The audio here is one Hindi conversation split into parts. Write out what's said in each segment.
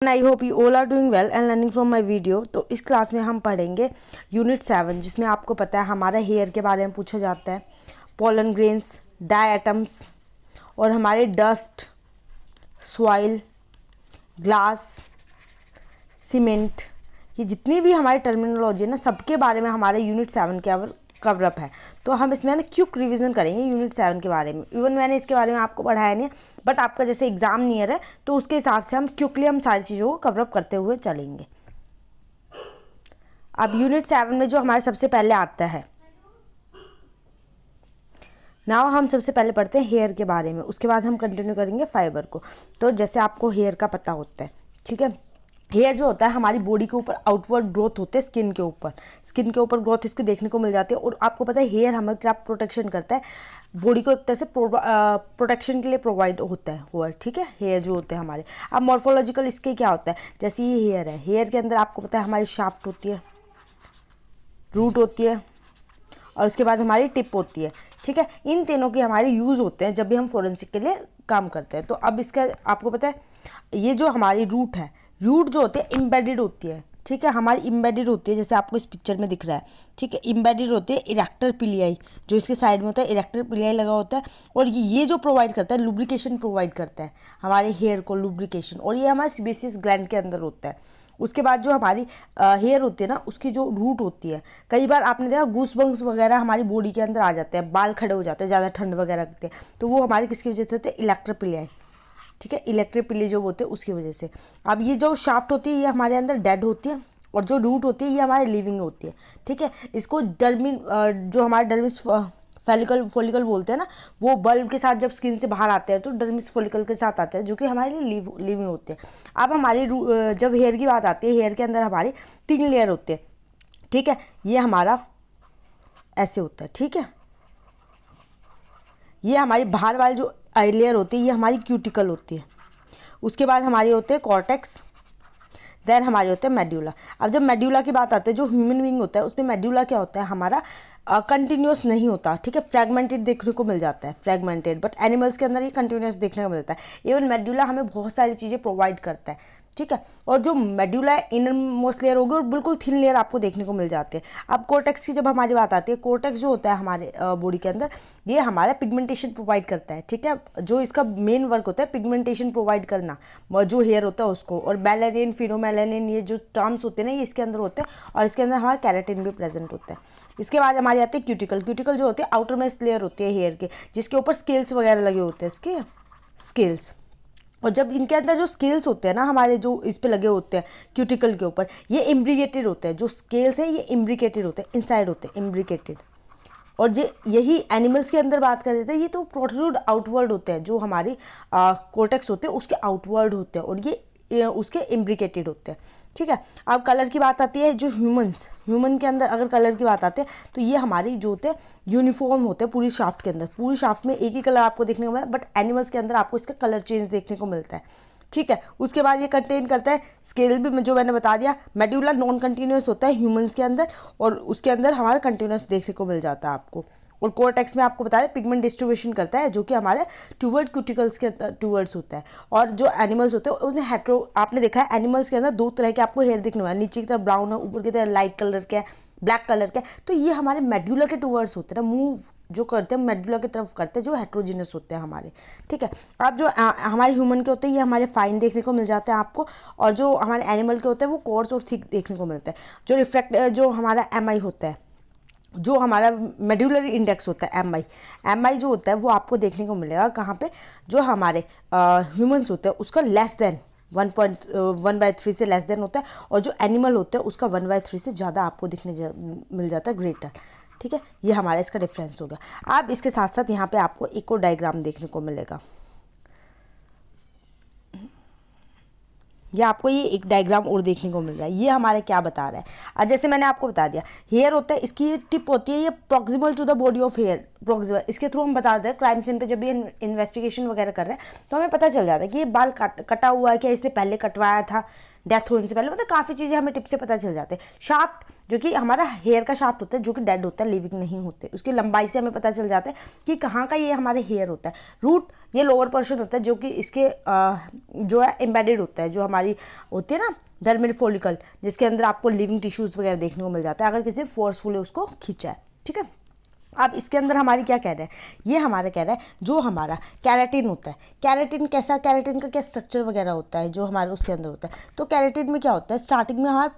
I hope you all are doing well and learning from my video. तो इस क्लास में हम पढ़ेंगे यूनिट 7, जिसमें आपको पता है हमारा हेयर के बारे में पूछा जाता है, पोलन ग्रेन्स, डाई एटम्स और हमारे डस्ट, सॉइल, ग्लास, सीमेंट, ये जितनी भी हमारी टर्मिनोलॉजी है ना, सबके बारे में हमारे यूनिट 7 के कवरअप है। तो हम इसमें ना क्विक रिवीजन करेंगे यूनिट 7 के बारे में। इवन मैंने इसके बारे में आपको पढ़ाया नहीं है, बट आपका जैसे एग्जाम नियर है तो उसके हिसाब से हम क्विकली हम सारी चीज़ों को कवरअप करते हुए चलेंगे। अब यूनिट 7 में जो हमारे सबसे पहले आता है, नाउ हम सबसे पहले पढ़ते हैं हेयर के बारे में, उसके बाद हम कंटिन्यू करेंगे फाइबर को। तो जैसे आपको हेयर का पता होता है, ठीक है, हेयर जो होता है हमारी बॉडी के ऊपर आउटवर्ड ग्रोथ होते हैं, स्किन के ऊपर ग्रोथ इसको देखने को मिल जाती है। और आपको पता है हेयर हमें क्या प्रोटेक्शन करता है, बॉडी को एक तरह से प्रोटेक्शन के लिए प्रोवाइड होता है हुआ, ठीक है, हेयर जो होते हैं हमारे। अब मॉर्फोलॉजिकल इसके क्या होता है, जैसे ये हेयर है, हेयर के अंदर आपको पता है हमारी शाफ्ट होती है, रूट होती है और उसके बाद हमारी टिप होती है, ठीक है। इन तीनों के हमारे यूज़ होते हैं जब भी हम फोरेंसिक के लिए काम करते हैं। तो अब इसका आपको पता है ये जो हमारी रूट है, रूट जो होती है इम्बेडेड होती है, ठीक है, हमारी इम्बेडेड होती है, जैसे आपको इस पिक्चर में दिख रहा है, ठीक है, इम्बेडेड होती है इरेक्टर पिलियाई, जो इसके साइड में होता है इरेक्टर पिलियाई लगा होता है। और ये जो प्रोवाइड करता है लुब्रिकेशन प्रोवाइड करता है हमारे हेयर को, लुब्रिकेशन, और ये हमारे सीबेसियस ग्लैंड के अंदर होता है। उसके बाद जो हमारी हेयर होती है ना, उसकी जो रूट होती है, कई बार आपने देखा गूस बम्स वगैरह हमारी बॉडी के अंदर आ जाते हैं, बाल खड़े हो जाते हैं, ज़्यादा ठंड वगैरह लगती है, तो वो हमारी किसकी वजह से होते हैं, इलेक्ट्रिक पिलियाई, ठीक है, इलेक्ट्रिक पिली जो होते हैं उसकी वजह से। अब ये जो शाफ्ट होती है ये हमारे अंदर डेड होती है, और जो रूट होती है ये हमारे लिविंग होती है, ठीक है। इसको जो हमारे डर्मिस फॉलिकल बोलते हैं ना, वो बल्ब के साथ जब स्किन से बाहर आते हैं तो डर्मिस फॉलिकल के साथ आते हैं, जो कि हमारे लिए लिविंग होते हैं। अब हमारी जब हेयर की बात आती है, हेयर के अंदर हमारी 3 लेयर होते हैं, ठीक है, ये हमारा ऐसे होता है, ठीक है, ये हमारी बाहर वाली जो लेयर होती है ये हमारी क्यूटिकल होती है। उसके बाद हमारे होते हैं कॉर्टेक्स, देन हमारे होते हैं मेड्यूला। अब जब मेड्यूला की बात आती है, जो ह्यूमन बीइंग होता है उसमें मेड्यूला क्या होता है हमारा कंटिन्यूस नहीं होता, ठीक है, फ्रेगमेंटेड देखने को मिल जाता है, फ्रेगमेंटेड, बट एनिमल्स के अंदर ये कंटिन्यूस देखने को मिलता है। इवन मेड्यूला हमें बहुत सारी चीज़ें प्रोवाइड करता है, ठीक है। और जो मेड्यूला इनर मोस्ट लेयर होगी और बिल्कुल थिन लेयर आपको देखने को मिल जाती है। अब कोर्टेक्स की जब हमारी बात आती है, कोर्टेक्स जो होता है हमारे बॉडी के अंदर, ये हमारा पिगमेंटेशन प्रोवाइड करता है, ठीक है, जो इसका मेन वर्क होता है पिगमेंटेशन प्रोवाइड करना जो हेयर होता है उसको। और मेलानिन, फिनोमेलानिन, ये जो टर्म्स होते हैं ना, ये इसके अंदर होते हैं, और इसके अंदर हमारा कैराटिन भी प्रेजेंट होता है। इसके बाद हमारी आती है क्यूटिकल। क्यूटिकल जो होती है आउटर मोस्ट लेयर होती है हेयर के, जिसके ऊपर स्केल्स वगैरह लगे होते हैं, इसके स्केल्स। और जब इनके अंदर जो स्केल्स होते हैं ना हमारे, जो इस पे लगे होते हैं क्यूटिकल के ऊपर, ये इम्ब्रिकेटेड होते हैं, जो स्केल्स हैं ये इम्ब्रिकेटेड होते हैं, इनसाइड होते हैं इम्ब्रिकेटेड। और यही एनिमल्स के अंदर बात कर देते हैं, ये तो प्रोट्रूड आउटवर्ड होते हैं, जो हमारी कोर्टेक्स होते हैं उसके आउटवर्ड होते हैं, और ये उसके इम्ब्रिकेटेड होते हैं, ठीक है। अब कलर की बात आती है, जो ह्यूमन के अंदर अगर कलर की बात आती है तो ये हमारी जो होते हैं यूनिफॉर्म होते हैं पूरी शाफ्ट के अंदर, पूरी शाफ्ट में एक ही कलर आपको देखने को मिलता है, बट एनिमल्स के अंदर आपको इसका कलर चेंज देखने को मिलता है, ठीक है। उसके बाद ये कंटेन करता है स्केल भी, जो मैंने बता दिया। मेड्यूला नॉन कंटिन्यूस होता है ह्यूमंस के अंदर, और उसके अंदर हमारा कंटिन्यूस देखने को मिल जाता है आपको। और कोर्टेक्स में आपको बताया पिगमेंट डिस्ट्रीब्यूशन करता है, जो कि हमारे टूवर्ड क्यूटिकल्स के टूवर्ड्स होता है। और जो एनिमल्स होते हैं उन्हें हेट्रो, आपने देखा है एनिमल्स के अंदर 2 तरह के आपको हेयर दिखने वाले, नीचे की तरफ ब्राउन है, ऊपर की तरफ लाइट कलर के, ब्लैक कलर के। तो ये हमारे मेड्यूला के टूवर्ड्स होते हैं ना, मूव जो करते हैं मेड्यूला की तरफ करते हैं, जो हेट्रोजिनस होते हैं हमारे, ठीक है। अब जो हमारे ह्यूमन के होते हैं ये हमारे फाइन देखने को मिल जाते हैं आपको, और जो हमारे एनिमल के होते हैं वो कोर्स और थिक देखने को मिलता है। जो हमारा MI होता है, जो हमारा मेड्यूलरी इंडेक्स होता है MI जो होता है वो आपको देखने को मिलेगा कहाँ पे, जो हमारे ह्यूमंस होते हैं उसका लेस देन 1/3 से लेस देन होता है, और जो एनिमल होते हैं उसका 1/3 से ज़्यादा आपको दिखने मिल जाता है, ग्रेटर, ठीक है। ये हमारा इसका डिफरेंस हो गया। अब इसके साथ साथ यहाँ पे आपको एक और डायग्राम देखने को मिलेगा, ये आपको ये एक डायग्राम और देखने को मिल रहा है। ये हमारे क्या बता रहा है, आज जैसे मैंने आपको बता दिया हेयर होता है, इसकी टिप होती है ये proximal to the body of hair, proximal, इसके थ्रू हम बता दें क्राइम सीन पे जब ये इन्वेस्टिगेशन वगैरह कर रहे हैं तो हमें पता चल जाता है कि ये बाल कटा हुआ है, क्या इससे पहले कटवाया था, डेथ होने से पहले, मतलब काफ़ी चीज़ें हमें टिप से पता चल जाते हैं। शाफ्ट, जो कि हमारा हेयर का शाफ्ट होता है, जो कि डेड होता है, लिविंग नहीं होते, उसकी लंबाई से हमें पता चल जाता है कि कहाँ का ये हमारे हेयर होता है। रूट, ये लोअर पोर्शन होता है, जो कि इसके जो है एम्बेडेड होता है, जो हमारी होती है ना डर्मिल फॉलिकल, जिसके अंदर आपको लिविंग टिश्यूज़ वगैरह देखने को मिल जाता है अगर किसी फोर्सफुली उसको खींचा है। ठीक है, अब इसके अंदर हमारी क्या कह रहे हैं, ये हमारा कह रहा है जो हमारा कैराटिन होता है, कैराटिन कैसा, कैराटिन का क्या स्ट्रक्चर वगैरह होता है जो हमारे उसके अंदर होता है। तो कैराटिन में क्या होता है, स्टार्टिंग में हमारा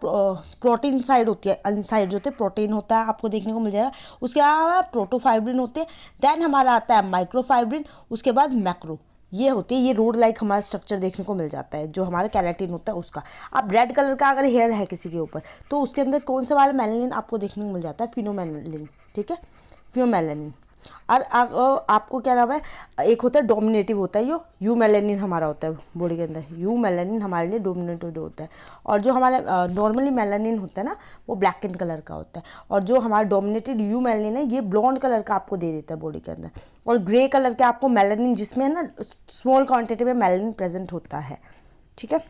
प्रोटीन साइड होती है, अनसाइड जो होते हैं प्रोटीन होता है, आपको देखने को मिल जाएगा। उसके बाद हमारा प्रोटोफाइब्रिन होते हैं, देन हमारा आता है माइक्रोफाइब्रिन, उसके बाद मैक्रो, ये होती है, ये रोड लाइक हमारा स्ट्रक्चर देखने को मिल जाता है जो हमारा कैराटिन होता है उसका। अब रेड कलर का अगर हेयर है किसी के ऊपर, तो उसके अंदर कौन सा वाला मेलानिन आपको देखने को मिल जाता है, फिनोमेलानिन। ठीक है, फियोमेलानिन। और आपको क्या नाम है, एक होता है डोमिनेटिव होता है, यू मेलानिन हमारा होता है बॉडी के अंदर, यू मेलानिन हमारे लिए डोमिनेटिव होता है। और जो हमारा नॉर्मली मेलानिन होता है ना, वो ब्लैक एंड कलर का होता है। और जो हमारा डोमिनेटेड यू मेलानिन है, ये ब्लॉन्ड कलर का आपको दे देता है बॉडी के अंदर। और ग्रे कलर के आपको मेलानिन, जिसमें ना स्मॉल क्वान्टिटी में मेलानिन प्रेजेंट होता है। ठीक है,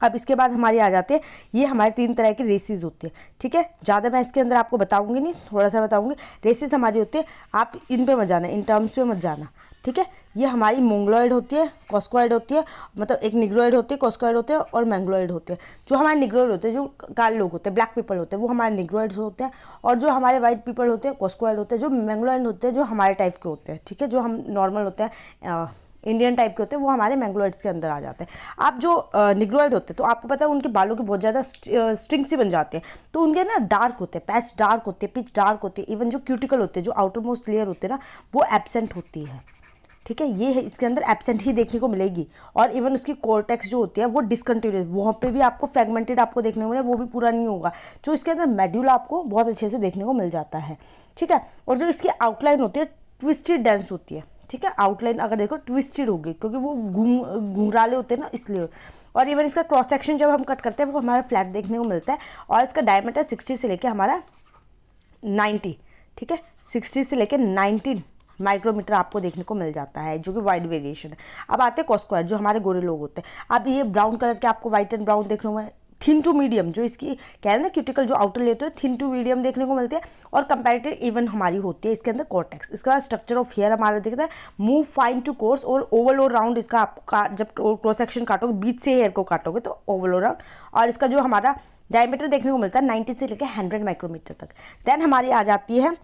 अब इसके बाद हमारी आ जाते हैं, ये हमारे 3 तरह की रेसेस होती है। ठीक है, ज़्यादा मैं इसके अंदर आपको बताऊंगी नहीं, थोड़ा सा बताऊंगी। रेसेस हमारी होती है, आप इन पे मत जाना, इन टर्म्स पे मत जाना। ठीक है, ये हमारी मोंगलॉइड होती है, कॉस्कॉइड होती है, मतलब एक निग्रोइड होती है, कॉस्कॉइड होते हैं और मैंगलॉइड होते हैं। जो हमारे निग्रोइड होते हैं, जो काले लोग होते हैं, ब्लैक पीपल होते हैं, वो हमारे निग्रोइड होते हैं। और जो हमारे वाइट पीपल होते हैं, कॉस्कॉइड होते हैं। जो मैंगलॉइड होते हैं, जो हमारे टाइप के होते हैं। ठीक है, जो हम नॉर्मल होते हैं, इंडियन टाइप के होते हैं, वो हमारे मैंगलोइड्स के अंदर आ जाते हैं। आप जो निग्रोइड होते हैं, तो आपको पता है उनके बालों के बहुत ज़्यादा स्ट्रिंग सी बन जाते हैं, तो उनके ना डार्क होते हैं, पैच डार्क होते हैं, पिच डार्क होते हैं। इवन जो क्यूटिकल होते हैं, जो आउटर मोस्ट लेयर होते हैं ना, वो एब्सेंट होती है। ठीक है, ये है इसके अंदर एब्सेंट ही देखने को मिलेगी। और इवन उसकी कोर्टेक्स जो होती है वो डिसकंटिन्यूस, वहाँ पे भी आपको फ्रेगमेंटेड आपको देखने को मिले, वो भी पूरा नहीं होगा। जो इसके अंदर मेड्यूला आपको बहुत अच्छे से देखने को मिल जाता है। ठीक है, और जो इसकी आउटलाइन होती है, ट्विस्टेड डेंस होती है। ठीक है, आउटलाइन अगर देखो ट्विस्टेड होगी, क्योंकि वो घुंघराले होते हैं ना, इसलिए। और इवन इसका क्रॉस सेक्शन जब हम कट करते हैं, वो हमारा फ्लैट देखने को मिलता है। और इसका डायमीटर 60 से लेके हमारा 90, ठीक है, 60 से लेके 19 माइक्रोमीटर आपको देखने को मिल जाता है, जो कि वाइड वेरिएशन है। अब आते हैं कॉस्क्वायर, जो हमारे गोरे लोग होते हैं। अब ये ब्राउन कलर के आपको वाइट एंड ब्राउन देखने को, थिन टू मीडियम, जो इसकी कह रहे हैं ना क्यूटिकल जो आउटर लेते हैं, थिन टू मीडियम देखने को मिलते हैं। और कंपैरेटिव इवन हमारी होती है इसके अंदर कॉर्टेक्स। इसके बाद स्ट्रक्चर ऑफ हेयर हमारा दिखता है, मूव फाइन टू कोर्स और ओवल और राउंड। इसका आपको जब क्रॉस सेक्शन काटोगे, बीच से हेयर को काटोगे तो ओवल और राउंड। और इसका जो हमारा डायमीटर देखने को मिलता है 90 से लेकर 100 माइक्रोमीटर तक। देन हमारी आ जाती है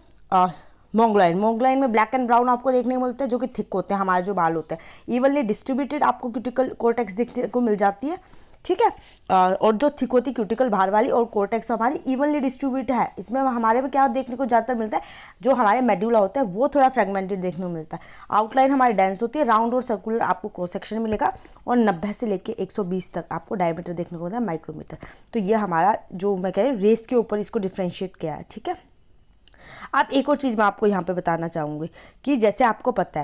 मोंगलाइन। मोंगलाइन में ब्लैक एंड ब्राउन आपको देखने को मिलते हैं, जो कि थिक होते हैं, हमारे जो बाल होते हैं। इवनली डिस्ट्रीब्यूटेड आपको क्यूटिकल कॉर्टेक्स देखने को मिल जाती है। ठीक है, और जो थिक होती क्यूटिकल बाहर वाली, और कॉर्टेक्स हमारी इवनली डिस्ट्रीब्यूट है। इसमें हमारे में क्या देखने को ज़्यादातर मिलता है, जो हमारे मेड्यूला होता है वो थोड़ा फ्रेगमेंटेड देखने को मिलता है। आउटलाइन हमारी डेंस होती है, राउंड और सर्कुलर आपको क्रॉस सेक्शन मिलेगा। और 90 से लेके 120 तक आपको डायमीटर देखने को मिलता है, माइक्रोमीटर। तो ये हमारा जो मैं कह रही हूँ रेस के ऊपर इसको डिफ्रेंशिएट किया है। ठीक है, अब एक और चीज़ मैं आपको यहाँ पे बताना चाहूँगी कि जैसे आपको पता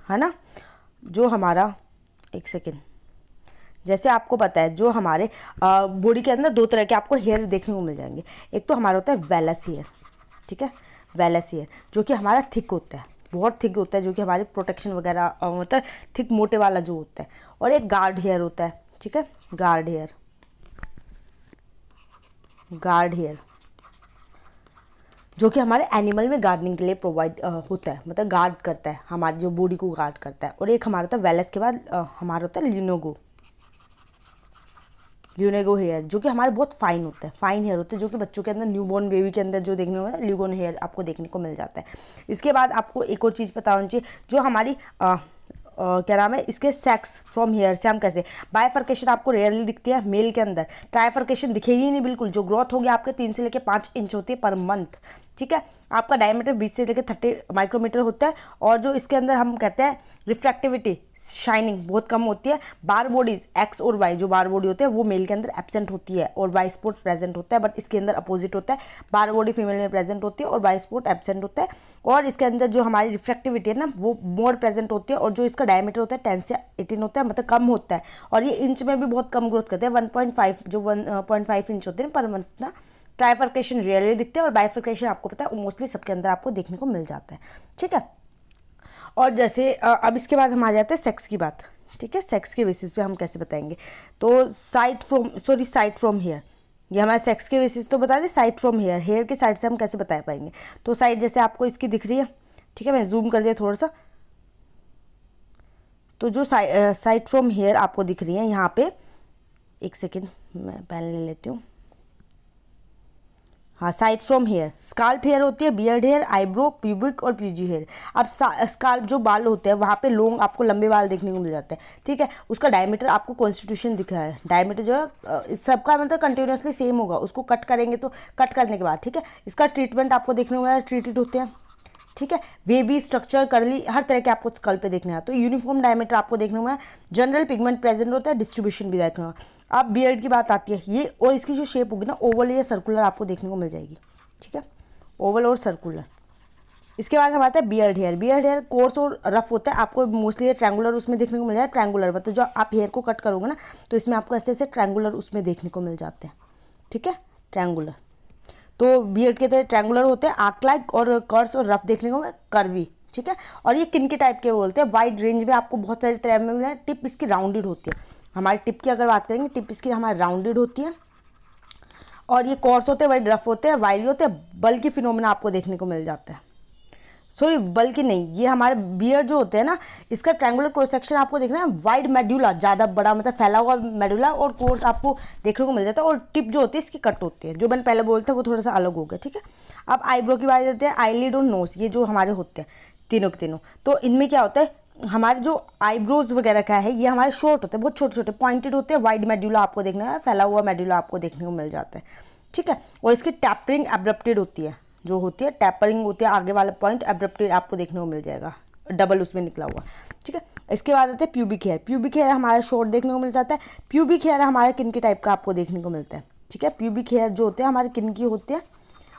है ना, जो हमारा, एक सेकेंड, जैसे आपको पता है जो हमारे बॉडी के अंदर 2 तरह के आपको हेयर देखने को मिल जाएंगे। एक तो हमारा होता है वेलस हेयर। ठीक है, वेलस हेयर जो कि हमारा थिक होता है, बहुत थिक होता है, जो कि हमारे प्रोटेक्शन वगैरह मतलब थिक मोटे वाला जो होता है। और एक गार्ड हेयर होता है। ठीक है, गार्ड हेयर, गार्ड हेयर जो कि हमारे एनिमल में गार्डनिंग के लिए प्रोवाइड होता है, मतलब गार्ड करता है, हमारी जो बॉडी को गार्ड करता है। और एक हमारा होता है वेलस के बाद हमारा होता है ल्यूनेगो हेयर, जो कि हमारे बहुत फाइन होता है, फाइन हेयर होते हैं, जो कि बच्चों के अंदर, न्यूबॉर्न बेबी के अंदर जो देखने को मिलता है, ल्यूगोन हेयर आपको देखने को मिल जाता है। इसके बाद आपको एक और चीज़ पता होनी चाहिए, जो हमारी क्या नाम है, इसके सेक्स फ्रॉम हेयर से हम कैसे, बायफर्केशन आपको रेयरली दिखती है मेल के अंदर, ट्राइफर्केशन दिखेगी ही नहीं बिल्कुल। जो ग्रोथ होगी आपके 3 से लेकर 5 इंच होती है पर मंथ। ठीक है, आपका डायमीटर 20 से लेकर 30 माइक्रोमीटर होता है। और जो इसके अंदर हम कहते हैं रिफ्रैक्टिविटी, शाइनिंग बहुत कम होती है। बार बॉडीज एक्स और वाई, जो बार बॉडी होते हैं वो मेल के अंदर एब्सेंट होती है और वाई स्पॉट प्रेजेंट होता है। बट इसके अंदर अपोजिट होता है, बार बॉडी फीमेल में प्रेजेंट होती है और वाई स्पॉट एब्सेंट होता है। और इसके अंदर जो हमारी रिफ्रैक्टिविटी है ना, वो मोर प्रेजेंट होती है। और जो इसका डायमीटर होता है 10 से 18 होता है, मतलब कम होता है। और ये इंच में भी बहुत कम ग्रोथ करते हैं, 1.5 जो 1.5 इंच होते हैं पर मंथ ना। ट्राइफर्केशन रियरली दिखते हैं और बाइफर्केशन आपको पता है मोस्टली सबके अंदर आपको देखने को मिल जाता है। ठीक है, और जैसे अब इसके बाद हम आ जाते हैं सेक्स की बात। ठीक है, सेक्स के बेसिस पे हम कैसे बताएंगे। तो साइट फ्रॉम हेयर, ये हमारे सेक्स के बेसिस तो बता दें। साइट फ्रॉम हेयर, हेयर की साइड से हम कैसे बता पाएंगे। तो साइड जैसे आपको इसकी दिख रही है, ठीक है, मैं जूम कर दिया थोड़ा सा। तो जो साइट फ्रॉम हेयर आपको दिख रही है यहाँ पे, एक सेकेंड मैं पेन ले लेती हूँ। हाँ, side from hair, scalp hair होती है, बियर्ड हेयर, आईब्रो, प्यूबिक और पीजी हेयर। अब स्काल्प जो बाल होते हैं वहाँ पे लॉन्ग आपको लंबे बाल देखने को मिल जाते हैं, ठीक है। उसका डायमीटर आपको कॉन्स्टिट्यूशन दिख रहा है, डायमीटर जो है सबका मतलब कंटिन्यूसली सेम होगा। उसको कट करेंगे तो कट करने के बाद, ठीक है, इसका ट्रीटमेंट आपको देखने को मिला, ट्रीटेड होते हैं, ठीक है। वेबी, स्ट्रक्चर, कर्ली, हर तरह के आपको स्कल पे देखने हैं। तो यूनिफॉर्म डायमीटर आपको देखने को, जनरल पिगमेंट प्रेजेंट होता है, डिस्ट्रीब्यूशन भी देखना। अब बियर्ड की बात आती है, ये और इसकी जो शेप होगी ना, ओवल या सर्कुलर आपको देखने को मिल जाएगी, ठीक है, ओवल और सर्कुलर। इसके बाद हम आते हैं beard hair. Beard hair course और रफ होता है, आपको मोस्टली ट्रैंगुलर उसमें देखने को मिल जाए। ट्रैंगुलर मतलब जो आप हेयर को कट करोगे ना, तो इसमें आपको ऐसे ऐसे ट्रैंगुलर उसमें देखने को मिल जाते हैं, ठीक है, ट्रैंगुलर। तो बियर्ड के ट्रैंगुलर होते हैं, आर्क लाइक, और कर्व्स और रफ देखने को कर्वी, ठीक है। और ये किन के टाइप के बोलते हैं, वाइड रेंज में आपको बहुत सारे तरह में मिले। टिप इसकी राउंडेड होती है, हमारी टिप की अगर बात करेंगे, टिप इसकी हमारी राउंडेड होती है। और ये कॉर्स होते हैं, वाइड रफ होते हैं, वायरी होते हैं, बल्कि फिनोमेना आपको देखने को मिल जाता है। सॉरी, बल्कि नहीं, ये हमारे बियर्ड जो होते हैं ना, इसका ट्रायंगुलर क्रॉस सेक्शन आपको देखना है, वाइड मेड्यूला, ज़्यादा बड़ा मतलब फैला हुआ मेडुला, और कोर्स आपको देखने को मिल जाता है। और टिप जो होती है इसकी कट होती है, जो मैंने पहले बोलता है वो थोड़ा सा अलग हो गया, ठीक है। अब आईब्रो की बात करते हैं, आईलिड और नोज, ये जो हमारे होते हैं तीनों के तीनों, तो इनमें क्या होता है, हमारे जो आईब्रोज वगैरह क्या है, ये हमारे शॉर्ट होते हैं, बहुत छोटे छोटे पॉइंटेड होते हैं, वाइड मेड्यूला आपको देखना है, फैला हुआ मेड्यूला आपको देखने को मिल जाता है, ठीक है। और इसकी टैपरिंग एब्रप्टेड होती है, जो होती है टैपरिंग होती है, आगे वाला पॉइंट एब्रप्टेड आपको देखने को मिल जाएगा, डबल उसमें निकला हुआ, ठीक है। इसके बाद आते हैं प्यूबिक हेयर। प्यूबिक हेयर हमारा शॉर्ट देखने को मिल जाता है। प्यूबिक हेयर हमारे किन के टाइप का आपको देखने को मिलता है, ठीक है। प्यूबिक हेयर जो होते हैं हमारे किन की होते हैं,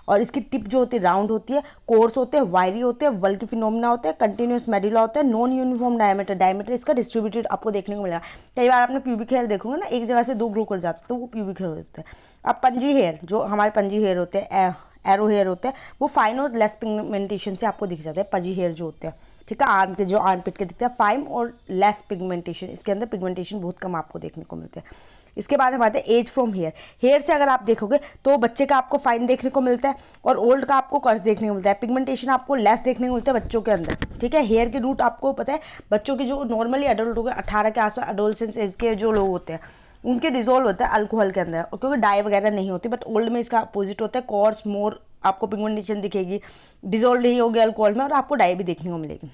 और इसकी टिप जो होती है राउंड होती है, कोर्स होते हैं, वायरी होते हैं, वल्की फिनोमिना होते हैं, कंटिन्यूस मेडुला होता है, नॉन यूनिफॉर्म डायमीटर, डायमीटर इसका डिस्ट्रीब्यूटेड आपको देखने को मिलेगा। कई बार आपने प्यूबिक हेयर देखोगे ना, एक जगह से दो ग्रो कर जाते हैं, तो वो प्यूबिक हेयर होते हैं। अब पंजी हेयर, जो हमारे पंजी हेयर होते हैं, एरो हेयर होते हैं, वो फाइन और लेस पिगमेंटेशन से आपको दिख जाते हैं, पंजी हेयर जो होते हैं, ठीक है। आर्म के जो आर्म पिट के दिखते हैं, फाइन और लेस पिगमेंटेशन, इसके अंदर पिगमेंटेशन बहुत कम आपको देखने को मिलते हैं। इसके बाद हम आते हैं एज फ्रॉम हेयर। हेयर से अगर आप देखोगे तो बच्चे का आपको फाइन देखने को मिलता है, और ओल्ड का आपको कर्स देखने को मिलता है। पिगमेंटेशन आपको लेस देखने को मिलता है बच्चों के अंदर, ठीक है। हेयर के रूट आपको पता है, बच्चों के जो नॉर्मली एडल्ट हो गए 18 के आसपास, एडोलसेंस एज के जो लोग होते हैं, उनके डिजोल्व होता है अल्कोहल के अंदर, और क्योंकि डाई वगैरह नहीं होती। बट ओल्ड में इसका अपोजिट होता है, कॉर्स मोर आपको पिगमेंटेशन दिखेगी, डिजोल्व नहीं होगी अल्कोहल में, और आपको डाई भी देखने को मिलेगी।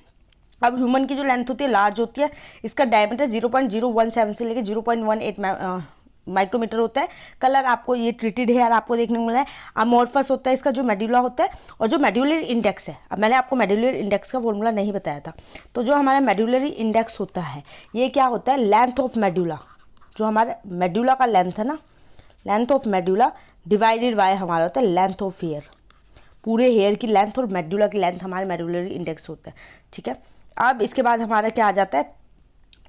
अब ह्यूमन की जो लेंथ होती है लार्ज होती है, इसका डायमीटर 0.017 से लेकर 0.18 माइक्रोमीटर होता है। कलर आपको ये ट्रीटेड हेयर आपको देखने को मिला है। अमोर्फस होता है इसका जो मेडुला होता है, और जो मेडुलरी इंडेक्स है, अब मैंने आपको मेडुलरी इंडेक्स का फॉर्मूला नहीं बताया था, तो जो हमारा मेडुलरी इंडेक्स होता है, ये क्या होता है, लेंथ ऑफ मेडुला, जो हमारे मेडुला का लेंथ है ना, length of medulla divided by हमारा होता है लेंथ ऑफ हेयर, पूरे हेयर की लेंथ और मेडुला की लेंथ हमारे मेडुलरी इंडेक्स होता है, ठीक है। अब इसके बाद हमारा क्या आ जाता है,